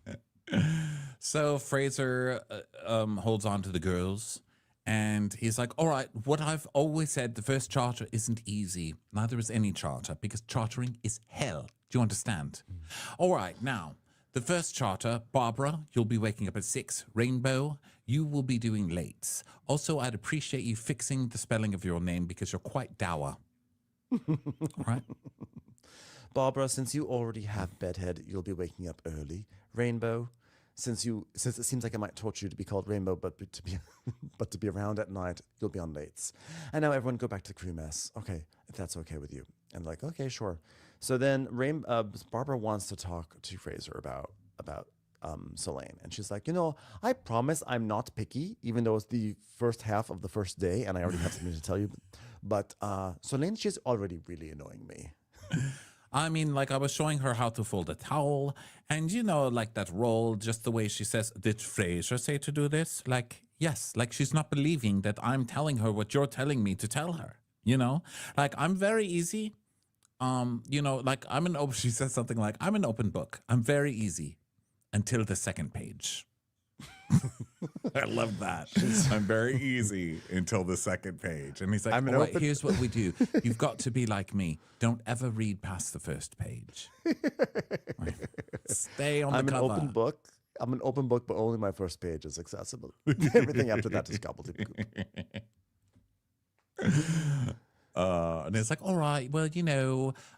So Fraser holds on to the girls, and he's like, all right, what I've always said, the first charter isn't easy. Neither is any charter, because chartering is hell. Do you understand? All right, now, the first charter, Barbara, you'll be waking up at 6. Rainbow, you will be doing lates. Also, I'd appreciate you fixing the spelling of your name because you're quite dour. All right? Barbara, since you already have bedhead, you'll be waking up early. Rainbow, since it seems like I might torture you to be called Rainbow, but to be around at night, you'll be on lates. And now everyone go back to the crew mess. Okay, if that's okay with you. And like, okay, sure. So then Barbara wants to talk to Fraser about Selin. And she's like, I promise I'm not picky, even though it's the first half of the first day and I already have something to tell you. But Selin, she's already really annoying me. I mean, like, I was showing her how to fold a towel, and like that roll, just the way she says, did Fraser say to do this? Like, yes, like she's not believing that I'm telling her what you're telling me to tell her, Like, I'm very easy. Like, she says something like, I'm an open book. I'm very easy until the second page. I love that. I'm very easy until the second page. And he's like, all right, here's what we do. You've got to be like me. Don't ever read past the first page. Right. Stay on the cover. I'm an open book, but only my first page is accessible. Everything after that is gobbledygook. And it's like, all right, well,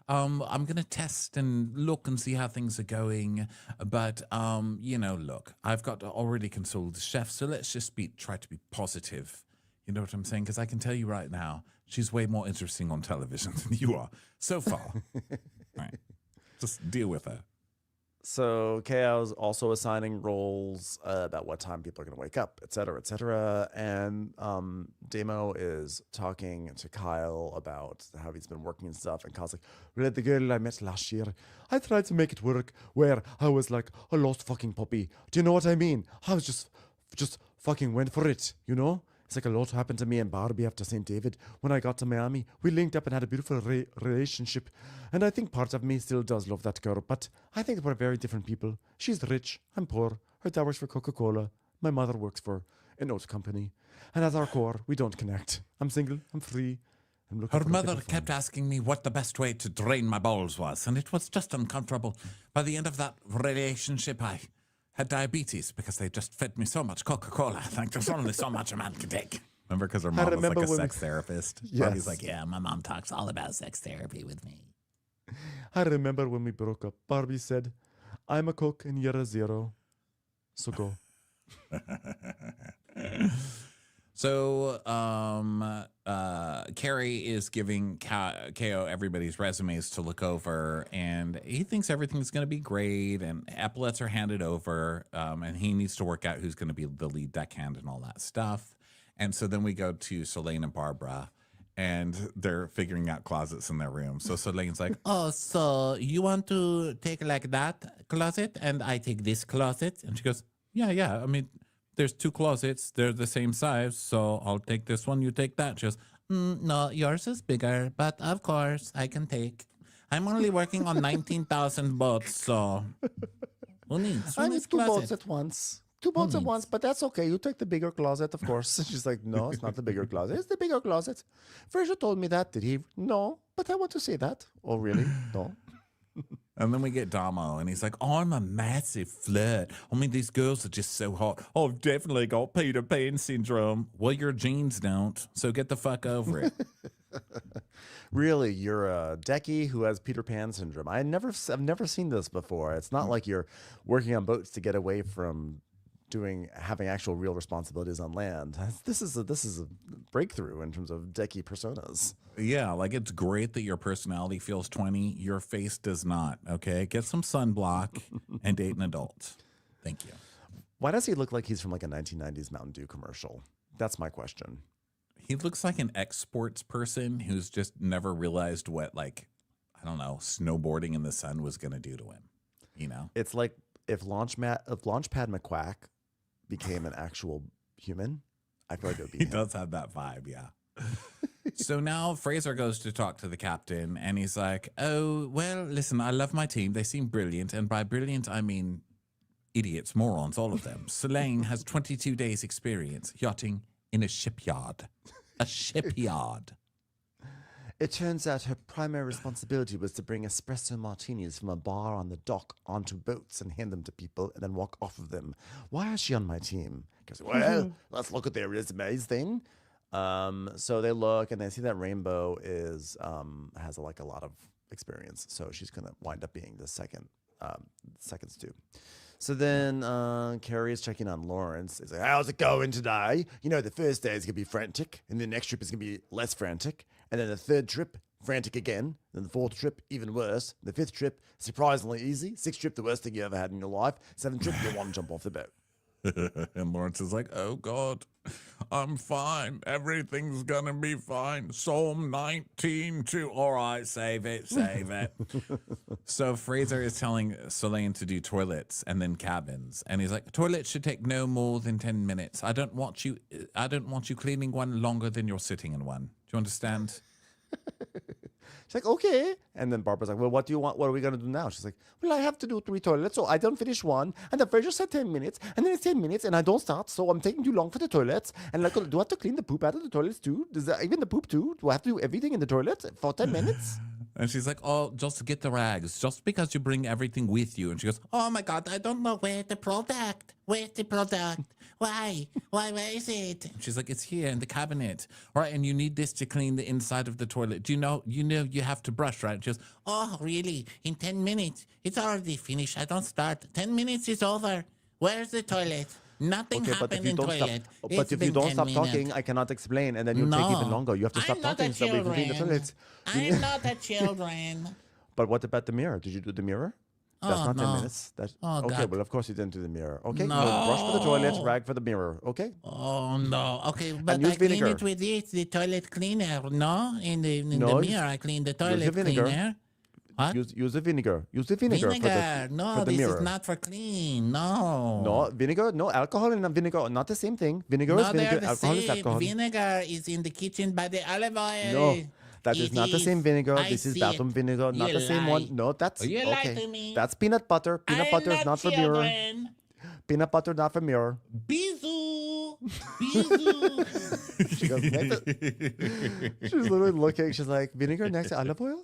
I'm going to test and look and see how things are going. But, look, I've got to already console the chef. So let's just try to be positive. You know what I'm saying? Because I can tell you right now, she's way more interesting on television than you are so far. Right. Just deal with her. So Chaos also assigning roles about what time people are going to wake up, et cetera, et cetera. And Demo is talking to Kyle about how he's been working and stuff. And Kyle's like, well, the girl I met last year, I tried to make it work where I was like a lost fucking puppy. Do you know what I mean? I was just fucking went for it, It's like a lot happened to me and Barbie after St. David. When I got to Miami, we linked up and had a beautiful relationship. And I think part of me still does love that girl, but I think we're very different people. She's rich, I'm poor. Her dad works for Coca-Cola. My mother works for an oat company. And at our core, we don't connect. I'm single, I'm free. Her mother kept asking me what the best way to drain my bowels was, and it was just uncomfortable. By the end of that relationship, I had diabetes because they just fed me so much Coca-Cola. Like, there's only so much a man can take. Remember, because her mom was like a sex therapist? Yes. He's like, yeah, my mom talks all about sex therapy with me. I remember when we broke up, Barbie said, I'm a Coke and you're a zero. So go. So, Carrie is giving KO everybody's resumes to look over, and he thinks everything's going to be great, and epaulets are handed over, and he needs to work out who's going to be the lead deckhand and all that stuff. And so then we go to Selin and Barbara, and they're figuring out closets in their room. So Solene's like, Oh, so you want to take like that closet and I take this closet? and she goes, yeah. I mean, there's 2 closets. They're the same size. So I'll take this one. You take that. She goes, No, yours is bigger, but of course I can take. I'm only working on 19,000 boats, so who needs? I need 2 boats closet? at once. 2 boats at once, but that's okay. You take the bigger closet, of course. She's like, no, it's not the bigger closet. It's the bigger closet. Fraser told me that. Did he? No, but I want to say that. Oh, really? No. and then we get Damo, and he's like, oh, I'm a massive flirt. I mean, these girls are just so hot. Oh, I've definitely got Peter Pan syndrome. Well, your genes don't, so get the fuck over it. Really, you're a decky who has Peter Pan syndrome. I've never seen this before. It's not like you're working on boats to get away from having actual real responsibilities on land. This is a breakthrough in terms of decky personas. Yeah, like it's great that your personality feels 20. Your face does not. Okay, get some sunblock and date an adult. Thank you. Why does he look like he's from like a 1990s Mountain Dew commercial? That's my question. He looks like an ex-sports person who's just never realized what, like, I don't know, snowboarding in the sun was going to do to him. You know, It's like if Launchpad McQuack became an actual human, I feel like it would be he him. does have that vibe. Yeah. So now Fraser goes to talk to the captain and he's like, oh, well, listen, I love my team. They seem brilliant. And by brilliant, I mean idiots, morons, all of them. Selin has 22 days experience yachting in a shipyard. A shipyard. It turns out her primary responsibility was to bring espresso martinis from a bar on the dock onto boats and hand them to people and then walk off of them. Why is she on my team? Because, well, let's look at their resumes then. So they look and they see that Rainbow has a lot of experience. So she's going to wind up being the second stew. So then Carrie is checking on Lawrence. It's like, how's it going today? You know, the first day is going to be frantic, and the next trip is going to be less frantic. And then the third trip, frantic again. Then the fourth trip, even worse. The fifth trip, surprisingly easy. Sixth trip, the worst thing you ever had in your life. Seventh trip, you'll want to jump off the boat. And Lawrence is like, oh, God, I'm fine. Everything's going to be fine. Psalm 19:2. All right, save it. So Fraser is telling Selin to do toilets and then cabins. And he's like, toilets should take no more than 10 minutes. I don't want you cleaning one longer than you're sitting in one. Do you understand? She's like, okay. And then Barbara's like, well, what do you want? What are we going to do now? She's like, well, I have to do 3 toilets. So I don't finish one. And the Fraser said 10 minutes. And then it's 10 minutes. And I don't start. So I'm taking too long for the toilets. And like, do I have to clean the poop out of the toilets too? Does that, even the poop too? Do I have to do everything in the toilet for 10 minutes? And she's like, oh, just get the rags. Just because you bring everything with you. And she goes, Oh my God, I don't know where the product. Where's the product? Why? Where is it? she's like, it's here in the cabinet. All right, and you need this to clean the inside of the toilet. Do you know you have to brush, right? She goes, Oh, really? In 10 minutes? It's already finished. I don't start. 10 minutes is over. Where's the toilet? Nothing Okay, but if happened you in don't toilet. stop, but if you don't stop talking, I cannot explain, and then you take even longer. You have to stop I'm not talking a so we can clean the children. toilets. I'm not a children. But what about the mirror? Did you do the mirror? That's Oh, not 10 no. minutes. That's Oh, okay. God. Well, of course you didn't do the mirror. Okay, No. brush for the toilet, rag for the mirror. Okay. Oh, no. Okay, but use I clean vinegar. it with this, the toilet cleaner. No? In the No, mirror, I clean the toilet vinegar. cleaner. What? Use the vinegar. Use the vinegar, Vinegar. for No, the this mirror. is not for clean. No. No, vinegar. No, alcohol and vinegar. Not the same thing. Vinegar is No, they're vinegar. the Alcohol is same. alcohol. Vinegar is in the kitchen by the olive oil. No, that is It not the same vinegar. I This is see bathroom it. vinegar, not You the same lie. one. No, that's You lie okay. to me. That's peanut butter. Peanut butter is not for mirror. children. Peanut butter not for mirror. Bisou. Bisou. She goes, she's literally looking. She's like, vinegar next to olive oil?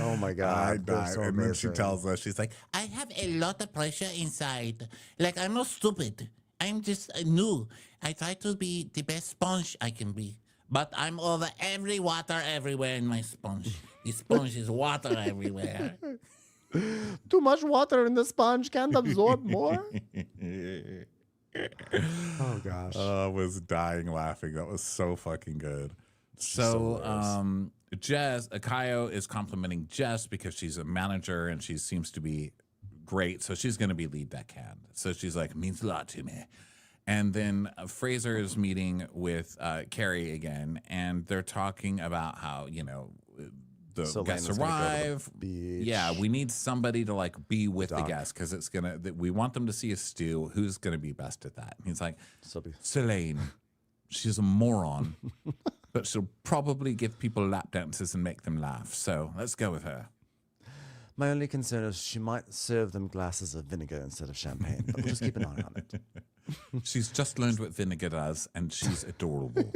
Oh my I God. they're died. so And then she amazing. tells us, she's like, I have a lot of pressure inside. Like, I'm not stupid. I'm just new. I try to be the best sponge I can be. But I'm over every water everywhere in my sponge. The sponge is water everywhere. Too much water in the sponge can't absorb more. Oh gosh. I was dying laughing. That was so fucking good. so So, Jess, Akayo is complimenting Jess because she's a manager and she seems to be great. So she's going to be lead deckhand. So she's like, means a lot to me. And then Fraser is meeting with Carrie again, and they're talking about how, you know, the So guests Lena's gonna go to the arrive. beach. Yeah, we need somebody to like be with the Doc. guests because it's gonna. We want them to see a stew. Who's gonna be best at that? And he's like, So be- Selin. She's a moron, but she'll probably give people lap dances and make them laugh. So let's go with her. My only concern is she might serve them glasses of vinegar instead of champagne, but we'll just keep an eye on it. She's just learned what vinegar does, and she's adorable.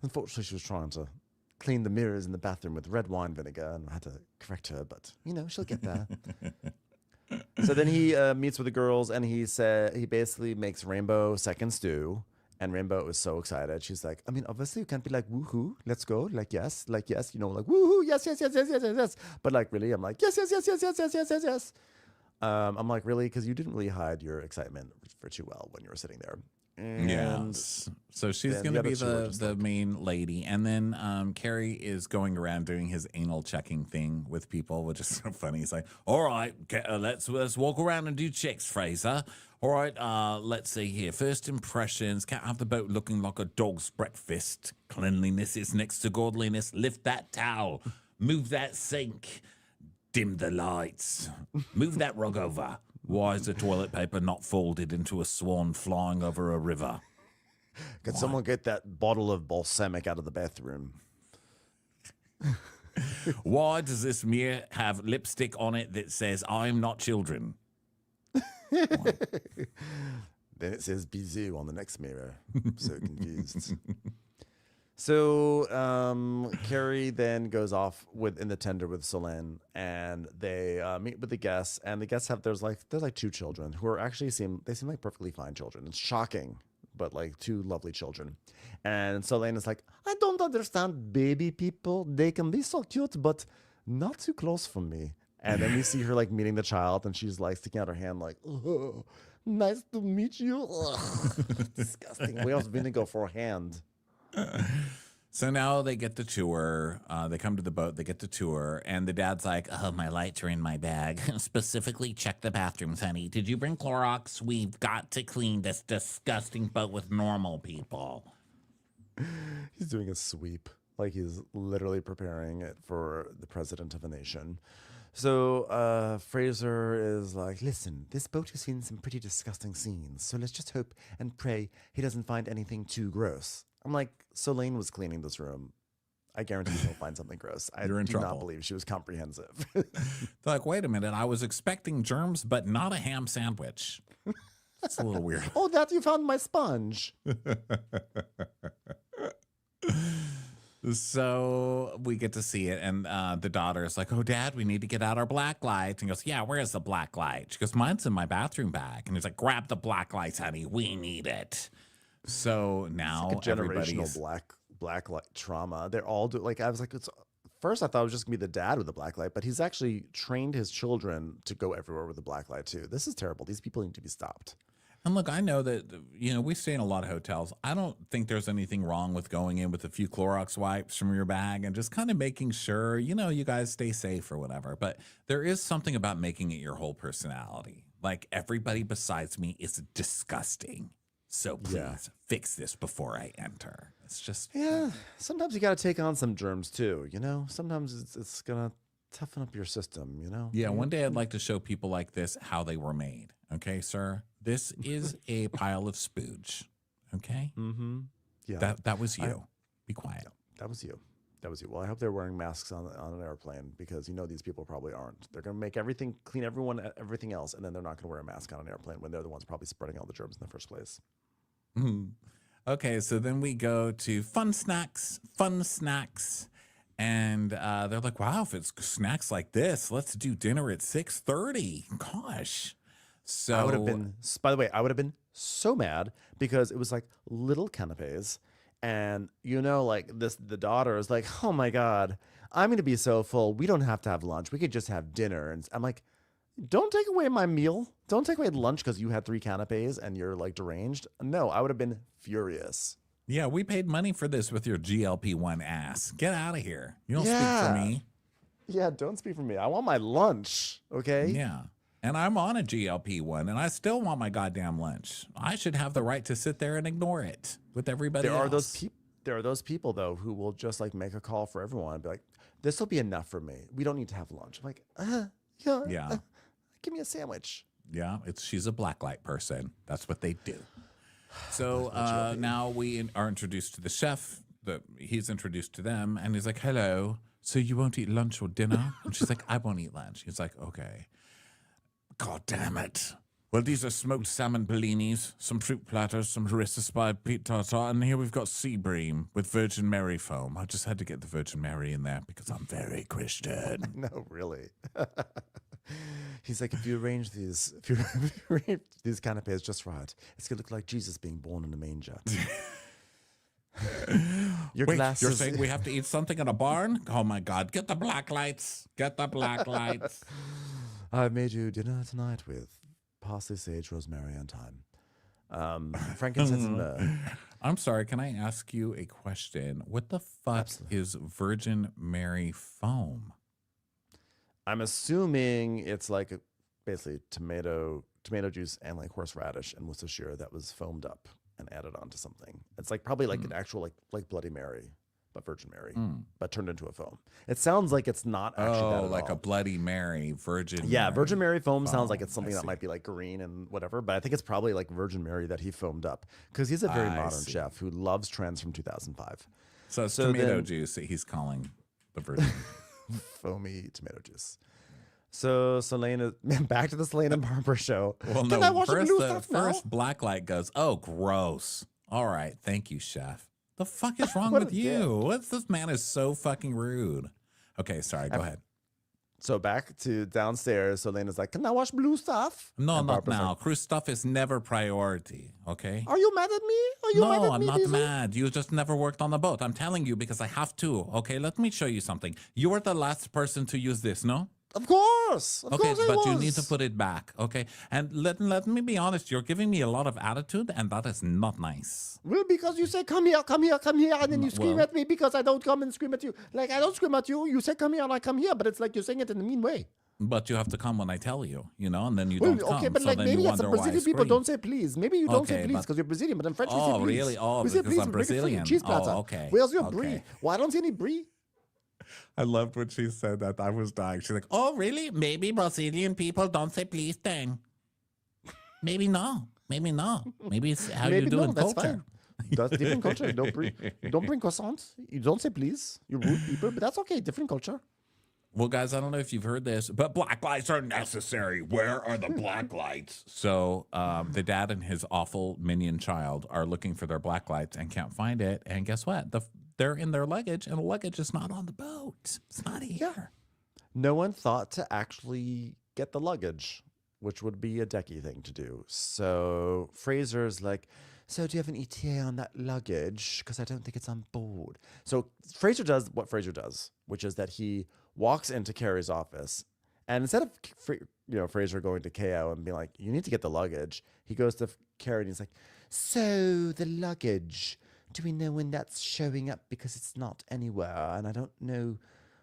Unfortunately, she was trying to clean the mirrors in the bathroom with red wine vinegar, and I had to correct her, but, you know, she'll get there. So then he meets with the girls, and he basically makes Rainbow second stew, and Rainbow is so excited. She's like, I mean, obviously you can't be like, woohoo, let's go, like, yes, you know, like, woohoo, yes. But like, really, I'm like, yes. I'm like, really? Because you didn't really hide your excitement for too well when you were sitting there. And So she's then going the to be other two are the, just the like- main lady. And then Carrie is going around doing his anal checking thing with people, which is so funny. He's like, all right, let's walk around and do checks, Fraser. All right, let's see here. First impressions. Can't have the boat looking like a dog's breakfast. Cleanliness is next to godliness. Lift that towel. Move that sink. Dim the lights. Move that rug over. Why is the toilet paper not folded into a swan flying over a river? Could someone get that bottle of balsamic out of the bathroom? Why does this mirror have lipstick on it that says, I'm not children? Then it says bisou on the next mirror. I'm so confused. So Carrie then goes off in the tender with Selin, and they meet with the guests. And the guests there's like two children who are actually seem like perfectly fine children. It's shocking, but like two lovely children. And Selin is like, I don't understand baby people. They can be so cute, but not too close for me. And then we see her like meeting the child, and she's like sticking out her hand like, oh, nice to meet you. Ugh, disgusting. We also vinegar for a hand. So now they get the tour. They come to the boat. They get the tour. And the dad's like, oh, my lights are in my bag. Specifically, check the bathrooms, honey. Did you bring Clorox? We've got to clean this disgusting boat with normal people. He's doing a sweep. Like he's literally preparing it for the president of a nation. So Fraser is like, listen, this boat has seen some pretty disgusting scenes. So let's just hope and pray he doesn't find anything too gross. I'm like, Selin was cleaning this room. I guarantee he'll find something gross. I You're in do trouble. not believe she was comprehensive. They're like, wait a minute. I was expecting germs, but not a ham sandwich. That's a little weird. Oh, that you found my sponge. So we get to see it, and the daughter is like, oh, Dad, we need to get out our black light. And he goes, yeah, where's the black light? She goes, mine's in my bathroom bag. And he's like, grab the black lights, honey. We need it. So now It's like a everybody's... generational black light trauma. They're all like, I was like, first I thought it was just gonna be the dad with the black light, but he's actually trained his children to go everywhere with the black light too. This is terrible. These people need to be stopped. And look, I know that, we stay in a lot of hotels. I don't think there's anything wrong with going in with a few Clorox wipes from your bag and just kind of making sure, you guys stay safe or whatever. But there is something about making it your whole personality. Like, everybody besides me is disgusting. So please fix this before I enter. It's just... Yeah, sometimes you got to take on some germs too, Sometimes it's going to toughen up your system, Yeah, one day I'd like to show people like this how they were made. Okay, sir? This is a pile of spooge. Okay? Mm-hmm. Yeah. That was you. Be quiet. That was you. Well, I hope they're wearing masks on an airplane because these people probably aren't. They're going to make everything, clean everything else, and then they're not going to wear a mask on an airplane when they're the ones probably spreading all the germs in the first place. Okay, so then we go to fun snacks. And they're like, wow, if it's snacks like this, let's do dinner at 6:30. Gosh. So I would have been, by the way, so mad because it was like little canapes. And, the daughter is like, oh my God, I'm going to be so full. We don't have to have lunch. We could just have dinner. And I'm like, don't take away my meal. Don't take away lunch because you had 3 canapes and you're like deranged. No, I would have been furious. Yeah, we paid money for this with your GLP-1 ass. Get out of here. You don't speak for me. Yeah, don't speak for me. I want my lunch, okay? Yeah. And I'm on a GLP-1, and I still want my goddamn lunch. I should have the right to sit there and ignore it with everybody else. There are those people, though, who will just, like, make a call for everyone and be like, this will be enough for me. We don't need to have lunch. I'm like, give me a sandwich. Yeah, she's a Blacklight person. That's what they do. So now we are introduced to the chef. He's introduced to them, and he's like, hello, so you won't eat lunch or dinner? And she's like, I won't eat lunch. He's like, okay. God damn it. Well, these are smoked salmon bellinis, some fruit platters, some harissa spiced pea tartare, and here we've got sea bream with Virgin Mary foam. I just had to get the Virgin Mary in there because I'm very Christian. No, really. He's like, if you arrange these canapes just right, it's going to look like Jesus being born in a manger. You're saying we have to eat something in a barn? Oh, my God. Get the black lights. Get the black lights. I've made you dinner tonight with parsley, sage, rosemary, and thyme. Frankincense and myrrh. I'm sorry, can I ask you a question? What the fuck is Virgin Mary foam? I'm assuming it's like basically tomato juice and like horseradish and Worcestershire that was foamed up and added onto something. It's like probably like an actual like Bloody Mary, but Virgin Mary, but turned into a foam. It sounds like it's not actually that at like all. a Bloody Mary, Virgin Yeah, Mary Virgin Mary foam sounds like it's something I that see. might be like green and whatever, but I think it's probably like Virgin Mary that he foamed up because he's a very I modern see. chef who loves trends from 2005. So it's So tomato then- juice that he's calling the Virgin. Foamy tomato juice. So Selin is back to the Selin and Barbara show. Well, Can I no, watch the first blue the stuff now? first Blacklight goes, oh, gross. All right, thank you, chef. The fuck is wrong What with a you? What's this man is so fucking rude. Okay, sorry, go ahead. So back to downstairs. Selin is like, "Can I watch blue stuff?" No, And not Barbara's now. like, Cruise stuff is never priority, okay? Are you mad at me? Are you mad No, at I'm me, not Diesel? mad. You just never worked on the boat. I'm telling you because I have to. Okay, let me show you something. You were the last person to use this, no? Of course. Of Okay, course I but was. you need to put it back, okay? And let me be honest, you're giving me a lot of attitude, and that is not nice. Well, because you say, come here, and then you scream well- at me because I don't come and scream at you. Like, I don't scream at you. You say, come here, and I come here, but it's like you're saying it in a mean way. But you have to come when I tell you, and then you Well, don't come. okay, but so like then maybe you as a wonder why I Brazilian people scream. don't say please. Maybe you don't say Okay, please but- because you're Brazilian, but in French we say Oh, please. really? Oh, we say because please. I'm we make it free. Brazilian. Cheese Oh, platter. okay. Where's your Okay. brie? Well, I don't see any brie. I loved when she said that. I was dying. She's like, Oh, really? Maybe Brazilian people don't say please then. Maybe no. Maybe no. Maybe it's how Maybe you do no, in that's culture. fine. That's different culture. Don't bring croissants. You don't say please. You rude people, but that's okay. Different culture. well, guys, I don't know if you've heard this, but black lights are necessary. Where are the black lights? So the dad and his awful minion child are looking for their black lights and can't find it. And guess what? They're in their luggage, and the luggage is not on the boat. It's not here. No one thought to actually get the luggage, which would be a decky thing to do. So Fraser's like, so do you have an ETA on that luggage? Because I don't think it's on board. So Fraser does what Fraser does, which is that he walks into Carrie's office, and instead of Fraser going to KO and being like, you need to get the luggage, he goes to Carrie and he's like, so the luggage, do we know when that's showing up? Because it's not anywhere, and I don't know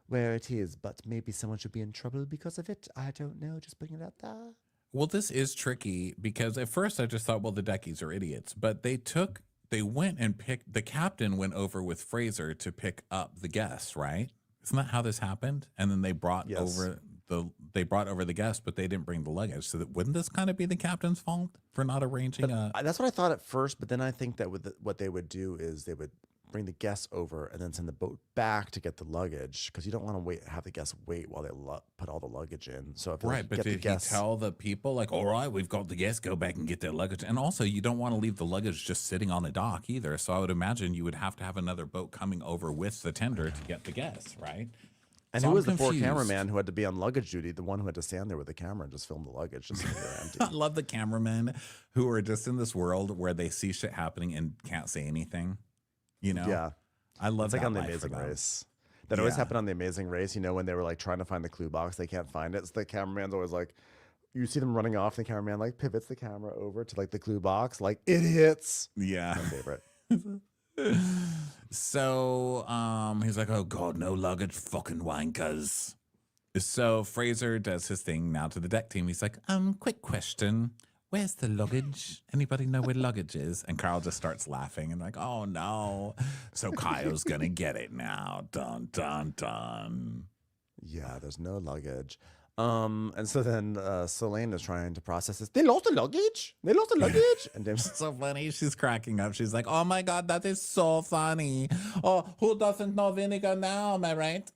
where it is, but maybe someone should be in trouble because of it. I don't know, just putting it out there. Well, this is tricky because at first I just thought, well, the Deckies are idiots, but they went and picked, the captain went over with Fraser to pick up the guests, right? Isn't that how this happened? And then they brought Yes. over the guests, but they didn't bring the luggage. So wouldn't this kind of be the captain's fault for not arranging That's what I thought at first, but then I think that what they would do is they would bring the guests over and then send the boat back to get the luggage because you don't want to have the guests wait while they put all the luggage in. So if Right, but did he tell the people, like, all right, we've got the guests, go back and get their luggage? And also, you don't want to leave the luggage just sitting on the dock either. So I would imagine you would have to have another boat coming over with the tender to get the guests, right? And So who I'm was the poor confused. cameraman who had to be on luggage duty, the one who had to stand there with the camera and just film the luggage just sitting there empty? I love the cameramen who are just in this world where they see shit happening and can't say anything, Yeah. I love It's like that on The life for Amazing them. Race. That always Yeah. happened on The Amazing Race, when they were like trying to find the clue box, they can't find it. So the cameraman's always like, you see them running off, the cameraman like pivots the camera over to like the clue box, like idiots. Yeah. My favorite. So he's like, oh God, no luggage, fucking wankers. So Fraser does his thing now to the deck team. He's like, quick question. Where's the luggage? Anybody know where luggage is? And Carl just starts laughing and like, oh no. So Kyle's gonna get it now. Dun dun dun. Yeah, there's no luggage. And so then Selin is trying to process this. They lost the luggage? They lost the luggage? And James So funny. She's cracking up. She's like, oh my God, that is so funny. Oh, who doesn't know vinegar now? Am I right?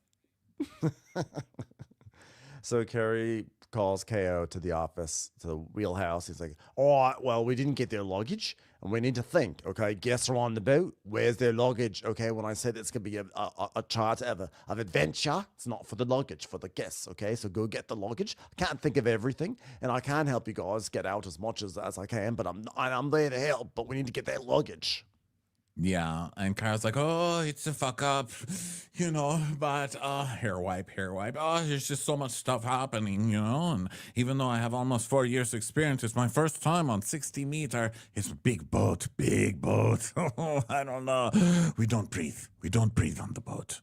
So Carrie calls KO to the office, to the wheelhouse. He's like, all right, well, we didn't get their luggage, and we need to think, okay? Guests are on the boat. Where's their luggage? Okay, when I said it's going to be a chart of adventure, it's not for the luggage, for the guests, okay? So go get the luggage. I can't think of everything, and I can help you guys get out as much as I can, but I'm there to help, but we need to get that luggage. Yeah, and Kyle's like, oh, it's a fuck up, but hair wipe. Oh, there's just so much stuff happening, and even though I have almost 4 years experience, it's my first time on 60 meter. It's a big boat. Oh, I don't know. We don't breathe on the boat.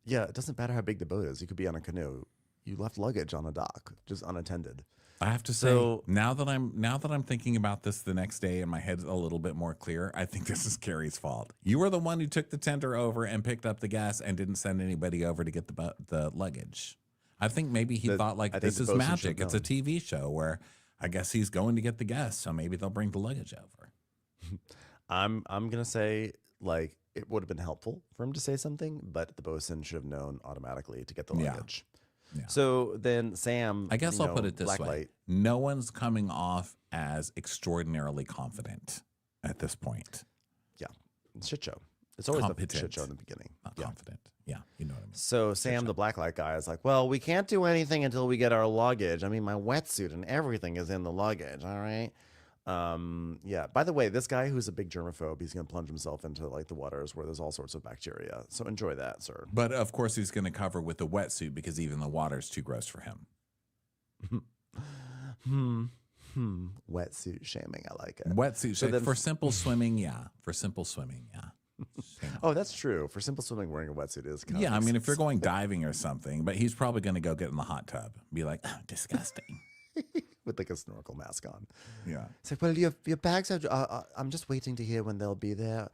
Yeah, it doesn't matter how big the boat is. You could be on a canoe. You left luggage on a dock, just unattended. I have to say, now that I'm thinking about this the next day and my head's a little bit more clear, I think this is Carrie's fault. You were the one who took the tender over and picked up the gas and didn't send anybody over to get the luggage. I think maybe he thought this is magic. It's a TV show where I guess he's going to get the gas, so maybe they'll bring the luggage over. I'm gonna say it would have been helpful for him to say something, but the bosun should have known automatically to get the luggage. Yeah. So then Sam, I guess I'll put it this way. Blacklight. No one's coming off as extraordinarily confident at this point. Yeah. Shit show. It's always Competent. a shit show in the beginning. Not confident. Yeah, you know what I mean. So Sam, the Blacklight guy, is like, well, we can't do anything until we get our luggage. I mean, my wetsuit and everything is in the luggage, all right? Yeah. By the way, this guy who's a big germaphobe, he's going to plunge himself into the waters where there's all sorts of bacteria. So enjoy that, sir. But of course, he's going to cover with the wetsuit because even the water's too gross for him. Wetsuit shaming. I like it. Wetsuit So then- for simple swimming, yeah. For simple swimming, yeah. Oh, that's true. For simple swimming, wearing a wetsuit is kind Yeah, of I mean, if you're going diving or something, but he's probably going to go get in the hot tub, be like, oh, disgusting. with a snorkel mask on. Yeah. It's like, well, your bags are. I'm just waiting to hear when they'll be there.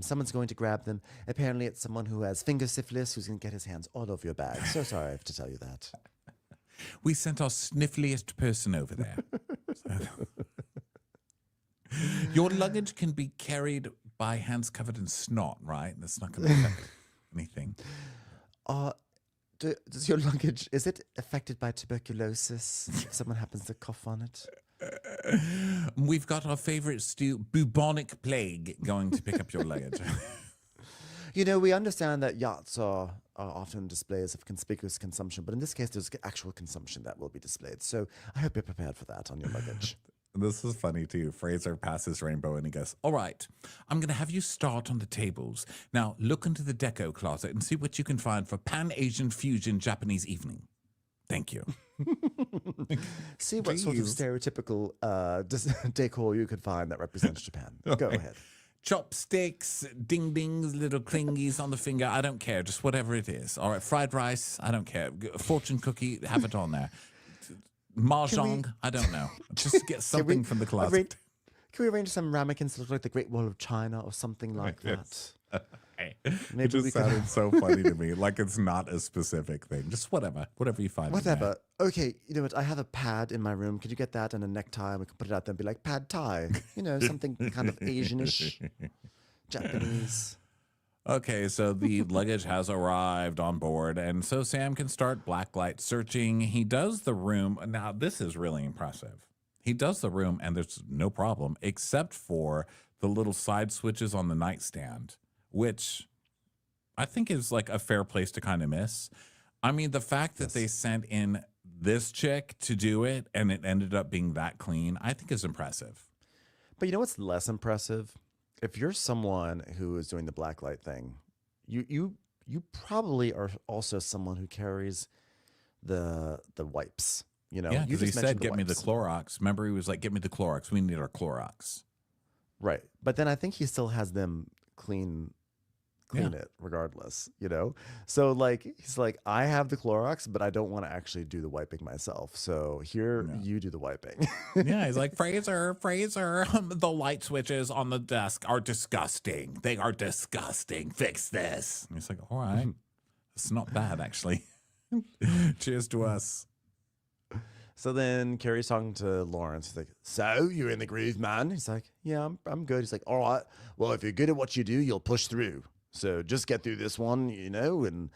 Someone's going to grab them. Apparently, it's someone who has finger syphilis who's going to get his hands all over your bag. So sorry I have to tell you that. We sent our sniffliest person over there. Your luggage can be carried by hands covered in snot, right? That's not going to affect anything. Does your luggage, is it affected by tuberculosis if someone happens to cough on it? We've got our favorite stew, bubonic plague, going to pick up your luggage. We understand that yachts are often displays of conspicuous consumption, but in this case, there's actual consumption that will be displayed. So I hope you're prepared for that on your luggage. This is funny, too. Fraser passes Rainbow and he goes, all right, I'm going to have you start on the tables. Now, look into the deco closet and see what you can find for Pan-Asian fusion Japanese evening. Thank you. See what sort of stereotypical decor you could find that represents Japan. Go ahead. Chopsticks, ding-dings, little clingies on the finger. I don't care. Just whatever it is. All right, fried rice. I don't care. Fortune cookie. Have it on there. Mahjong, I don't know. Just get something from the closet. Can we arrange some ramekins to look like the Great Wall of China or something like that? It just sounded so funny to me. Like it's not a specific thing. Just whatever you find. Whatever. Okay, you know what? I have a pad in my room. Could you get that and a necktie? And we can put it out there and be like pad tie. Something kind of Asianish, Japanese. Okay, so the luggage has arrived on board, and so Sam can start Blacklight searching. He does the room. Now, this is really impressive. He does the room, and there's no problem, except for the little side switches on the nightstand, which I think is like a fair place to kind of miss. I mean, the fact that they sent in this chick to do it, and it ended up being that clean, I think is impressive. But you know what's less impressive? If you're someone who is doing the Blacklight thing, you probably are also someone who carries the wipes. Yeah, you because he said, "Get me the wipes. Clorox." Remember, he was like, "Get me the Clorox. We need our Clorox." Right, but then I think he still has them clean it regardless. So he's like, I have the Clorox, but I don't want to actually do the wiping myself. So here, you do the wiping. Yeah, he's like, Fraser, the light switches on the desk are disgusting. They are disgusting. Fix this. And he's like, all right. It's not bad, actually. Cheers to us. So then Carrie's talking to Lawrence. He's like, so you're in the groove, man? He's like, yeah, I'm good. He's like, all right. Well, if you're good at what you do, you'll push through. So just get through this one, and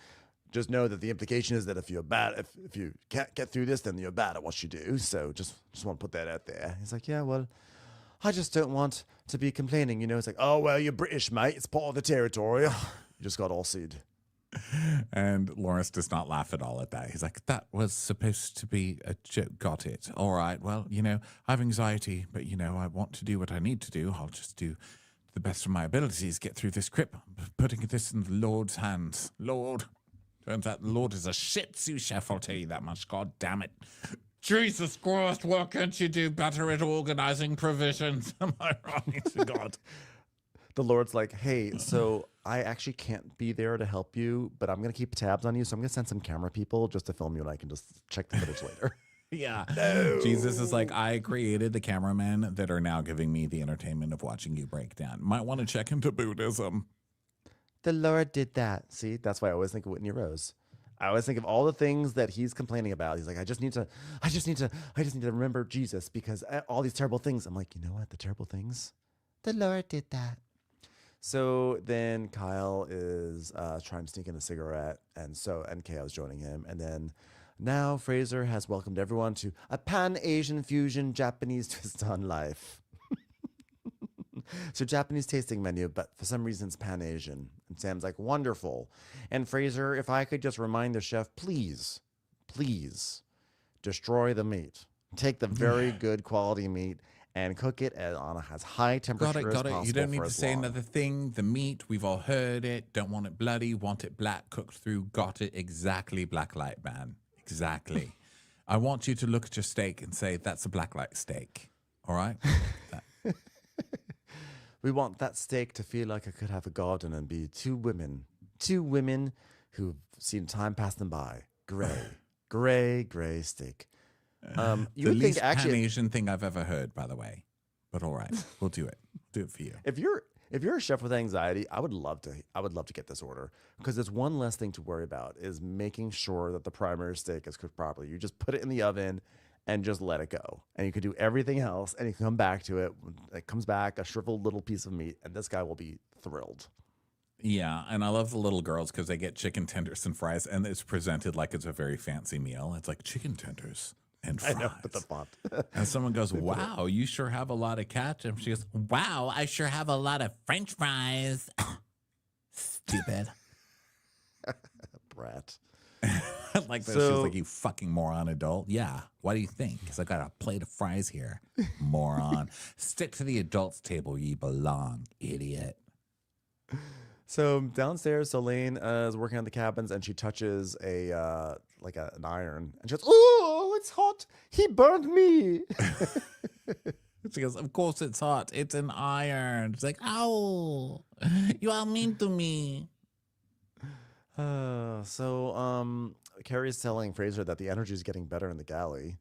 just know that the implication is that if you're bad, if you can't get through this, then you're bad at what you do. So just want to put that out there. He's like, yeah, well, I just don't want to be complaining. It's like, oh, well, you're British, mate. It's part of the territory. You just got all sued. And Lawrence does not laugh at all at that. He's like, that was supposed to be a joke. Got it. All right. Well, I have anxiety, but, I want to do what I need to do. I'll just do the best of my abilities, get through this crypt, putting this in the Lord's hands. Lord. Turns out the Lord is a shit sous chef, I'll tell you that much. God damn it. Jesus Christ, why can't you do better at organizing provisions? Am I right? God. The Lord's like, hey, so I actually can't be there to help you, but I'm going to keep tabs on you. So I'm going to send some camera people just to film you, and I can just check the footage later. Yeah. No. Jesus is like, I created the cameramen that are now giving me the entertainment of watching you break down. Might want to check into Buddhism. The Lord did that. See, that's why I always think of Whitney Rose. I always think of all the things that he's complaining about. He's like, I just need to remember Jesus because all these terrible things. I'm like, you know what? The terrible things, the Lord did that. So then Kyle is trying to sneak in a cigarette, and KO's joining him. And then now Fraser has welcomed everyone to a Pan-Asian fusion Japanese twist on life. So Japanese tasting menu, but for some reason it's Pan-Asian. And Sam's like, wonderful. And Fraser, if I could just remind the chef, please, destroy the meat. Take the very good quality meat and cook it on as high temperature as possible. You don't need to say another thing. The meat, we've all heard it. Don't want it bloody, want it black, cooked through. Got it exactly, Blacklight, man. Exactly. I want you to look at your steak and say, that's a Blacklight steak. All right? We want that steak to feel like it could have a garden and be two women who've seen time pass them by. Gray steak. You the would least think actually Pan-Asian thing I've ever heard, by the way. But all right, we'll do it. Do it for you. if you're a chef with anxiety, I would love to get this order because there's one less thing to worry about is making sure that the primary steak is cooked properly. You just put it in the oven and just let it go. And you could do everything else and you can come back to it. It comes back, a shriveled little piece of meat, and this guy will be thrilled. Yeah, and I love the little girls because they get chicken tenders and fries, and it's presented like it's a very fancy meal. It's like chicken tenders and fries. I know, with the font. And someone goes, wow, you sure have a lot of ketchup. She goes, Wow, I sure have a lot of French fries. Stupid. Brat. like that. She's like, you fucking moron adult. Yeah. Why do you think? Because I got a plate of fries here. Moron. Stick to the adults table. You belong, idiot. So downstairs, Selin is working on the cabins, and she touches an iron, and she goes, "Oh, it's hot! He burned me." She goes, "Of course it's hot. It's an iron." She's like, "Ow, you are mean to me." Carrie's telling Fraser that the energy is getting better in the galley,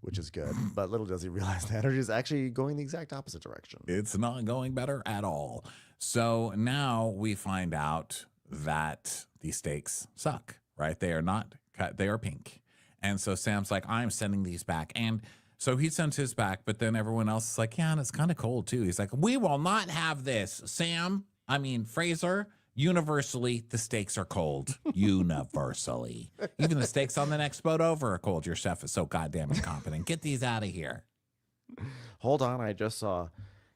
which is good. But little does he realize the energy is actually going the exact opposite direction. It's not going better at all. So now we find out that these steaks suck, right? They are not cut. They are pink. And so Sam's like, I'm sending these back. And so he sends his back, but then everyone else is like, yeah, and it's kind of cold too. He's like, we will not have this. Fraser, universally, the steaks are cold. Universally. Even the steaks on the next boat over are cold. Your chef is so goddamn incompetent. Get these out of here. Hold on. I just saw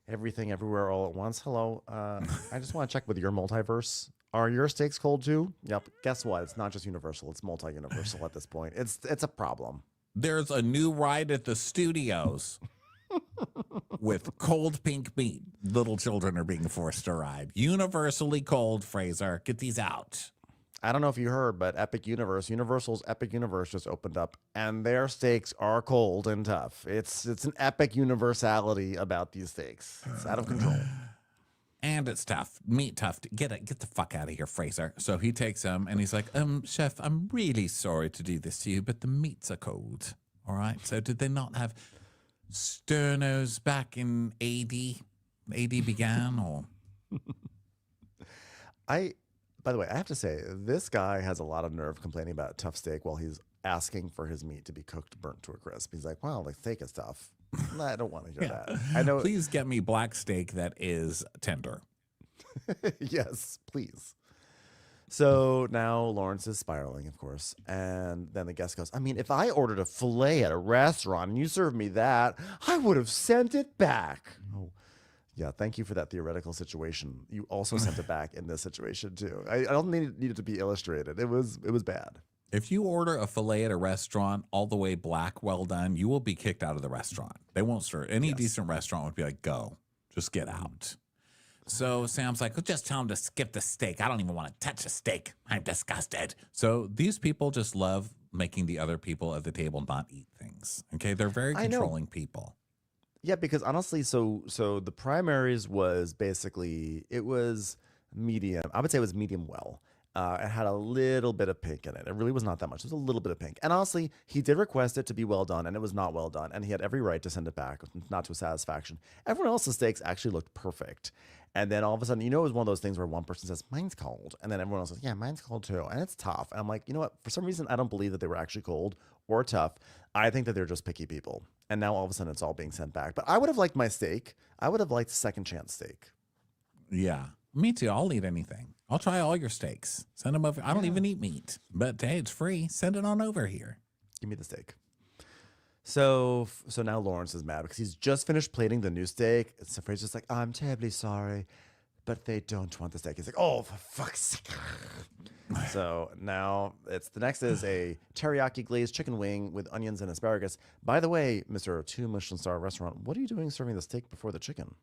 everything everywhere all at once. Hello. I just want to check with your multiverse. Are your steaks cold too? Yep. Guess what? It's not just universal. It's multi-universal at this point. It's a problem. There's a new ride at the studios with cold pink meat. Little children are being forced to ride. Universally cold, Fraser. Get these out. I don't know if you heard, but Universal's Epic Universe just opened up, and their steaks are cold and tough. It's an epic universality about these steaks. It's out of control. And it's tough. Meat tough. Get the fuck out of here, Fraser. So he takes him and he's like, chef, I'm really sorry to do this to you, but the meats are cold. All right. So did they not have sternos back in AD? AD began or? By the way, I have to say, this guy has a lot of nerve complaining about tough steak while he's asking for his meat to be cooked, burnt to a crisp. He's like, well, the steak is tough. I don't want to hear that. I know. Please get me black steak that is tender. Yes, please. So now Lawrence is spiraling, of course. And then the guest goes, if I ordered a filet at a restaurant and you served me that, I would have sent it back. Oh, yeah. Thank you for that theoretical situation. You also sent it back in this situation, too. I don't need it to be illustrated. It was bad. If you order a filet at a restaurant all the way black, well done, you will be kicked out of the restaurant. They won't serve. Any decent restaurant would be like, go, just get out. So Sam's like, well, just tell him to skip the steak. I don't even want to touch a steak. I'm disgusted. So these people just love making the other people at the table not eat things. Okay, they're very I know. controlling people. Yeah, because honestly, so the primaries was basically it was medium. I would say it was medium well. It had a little bit of pink in it. It really was not that much. It was a little bit of pink. And honestly, he did request it to be well done, and it was not well done. And he had every right to send it back, not to his satisfaction. Everyone else's steaks actually looked perfect. And then all of a sudden, it was one of those things where one person says, mine's cold. And then everyone else says, yeah, mine's cold too. And it's tough. And I'm like, you know what? For some reason, I don't believe that they were actually cold or tough. I think that they're just picky people. And now all of a sudden, it's all being sent back. But I would have liked my steak. I would have liked second chance steak. Yeah, me too. I'll eat anything. I'll try all your steaks. Send them over. I don't even eat meat, but hey, it's free. Send it on over here. Give me the steak. So now Lawrence is mad because he's just finished plating the new steak. So Fraser's like, I'm terribly sorry, but they don't want the steak. He's like, oh, for fuck's sake. So now the next is a teriyaki glazed chicken wing with onions and asparagus. By the way, Mr. 2 Michelin star restaurant, what are you doing serving the steak before the chicken?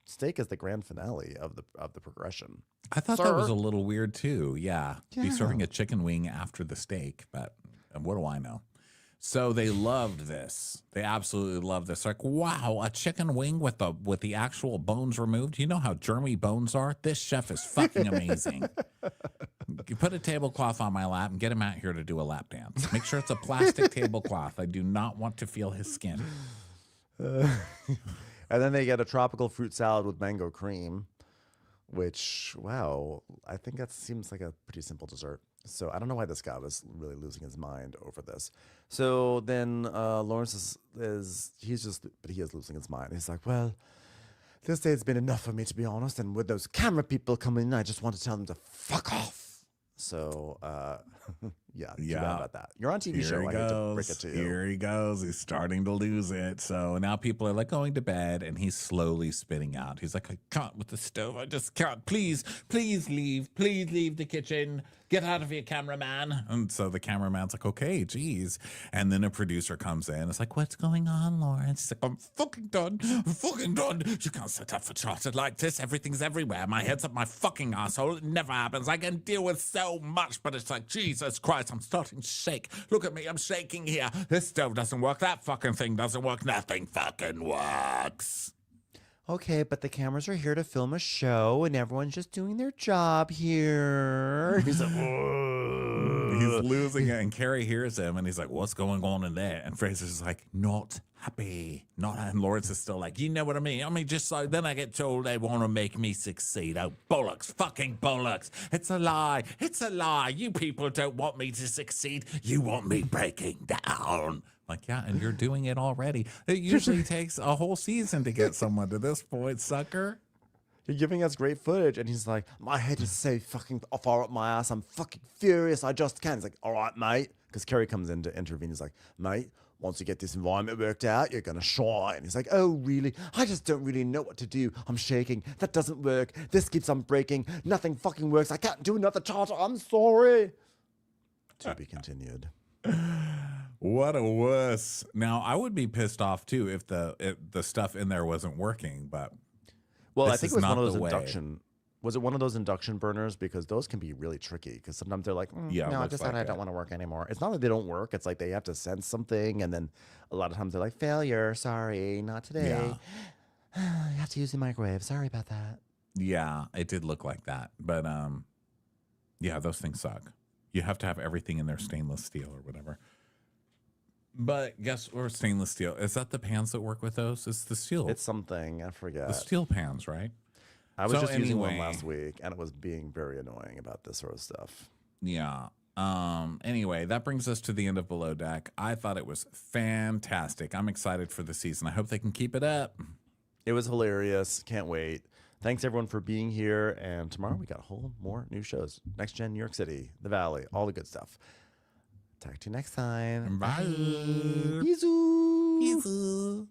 Steak is the grand finale of the progression. I thought that was a little weird too. Yeah. Be serving a chicken wing after the steak, but what do I know? So they loved this. They absolutely loved this. Like, wow, a chicken wing with the actual bones removed. You know how germy bones are? This chef is fucking amazing. You put a tablecloth on my lap and get him out here to do a lap dance. Make sure it's a plastic tablecloth. I do not want to feel his skin. And then they get a tropical fruit salad with mango cream, which, wow, I think that seems like a pretty simple dessert. So I don't know why this guy was really losing his mind over this. So then Lawrence he is losing his mind. He's like, well, this day has been enough for me, to be honest. And with those camera people coming in, I just want to tell them to fuck off. So, yeah, too bad about that. You're on TV show. I hate to break it to you. Here he goes. He's starting to lose it. So now people are like going to bed, and he's slowly spitting out. He's like, I can't with the stove. I just can't. Please leave. Please leave the kitchen. Get out of here, cameraman. And so the cameraman's like, okay, geez. And then a producer comes in. It's like, what's going on, Lawrence? He's like, I'm fucking done. You can't set up for chartered like this. Everything's everywhere. My head's up my fucking asshole. It never happens. I can deal with so much, but it's like, Jesus Christ, I'm starting to shake. Look at me, I'm shaking here. This stove doesn't work. That fucking thing doesn't work. Nothing fucking works. Okay, but the cameras are here to film a show, and everyone's just doing their job here. He's like, whoa. He's losing it, and Carrie hears him, and he's like, what's going on in there? And Fraser's like, not happy. And Lawrence is still like, you know what I mean? I mean, just so then I get told they want to make me succeed. Oh, bollocks, fucking bollocks. It's a lie. It's a lie. You people don't want me to succeed. You want me breaking down. Like, yeah, and you're doing it already. It usually takes a whole season to get someone to this point, sucker. You're giving us great footage, and he's like, my head is so fucking far up my ass. I'm fucking furious. I just can't. He's like, all right, mate. Because Carrie comes in to intervene. He's like, mate, once you get this environment worked out, you're going to shine. He's like, oh, really? I just don't really know what to do. I'm shaking. That doesn't work. This keeps on breaking. Nothing fucking works. I can't do another charter. I'm sorry. To be continued. What a wuss. Now, I would be pissed off, too, if the stuff in there wasn't working, but well, I think it was one of those induction. Was it one of those induction burners? Because those can be really tricky. Because sometimes they're like, no, I decided I don't want to work anymore. It's not that they don't work. It's like they have to sense something. And then a lot of times they're like, failure. Sorry, not today. Yeah. You have to use the microwave. Sorry about that. Yeah, it did look like that. But, yeah, those things suck. You have to have everything in there stainless steel or whatever. But or stainless steel. Is that the pans that work with those? It's the steel. It's something. I forget. The steel pans, right? I was just using one last week, and it was being very annoying about this sort of stuff. Yeah. Anyway, that brings us to the end of Below Deck. I thought it was fantastic. I'm excited for the season. I hope they can keep it up. It was hilarious. Can't wait. Thanks, everyone, for being here. And tomorrow we got a whole more new shows. Next Gen, New York City, The Valley, all the good stuff. Talk to you next time. Bye. Bisous. Bisous.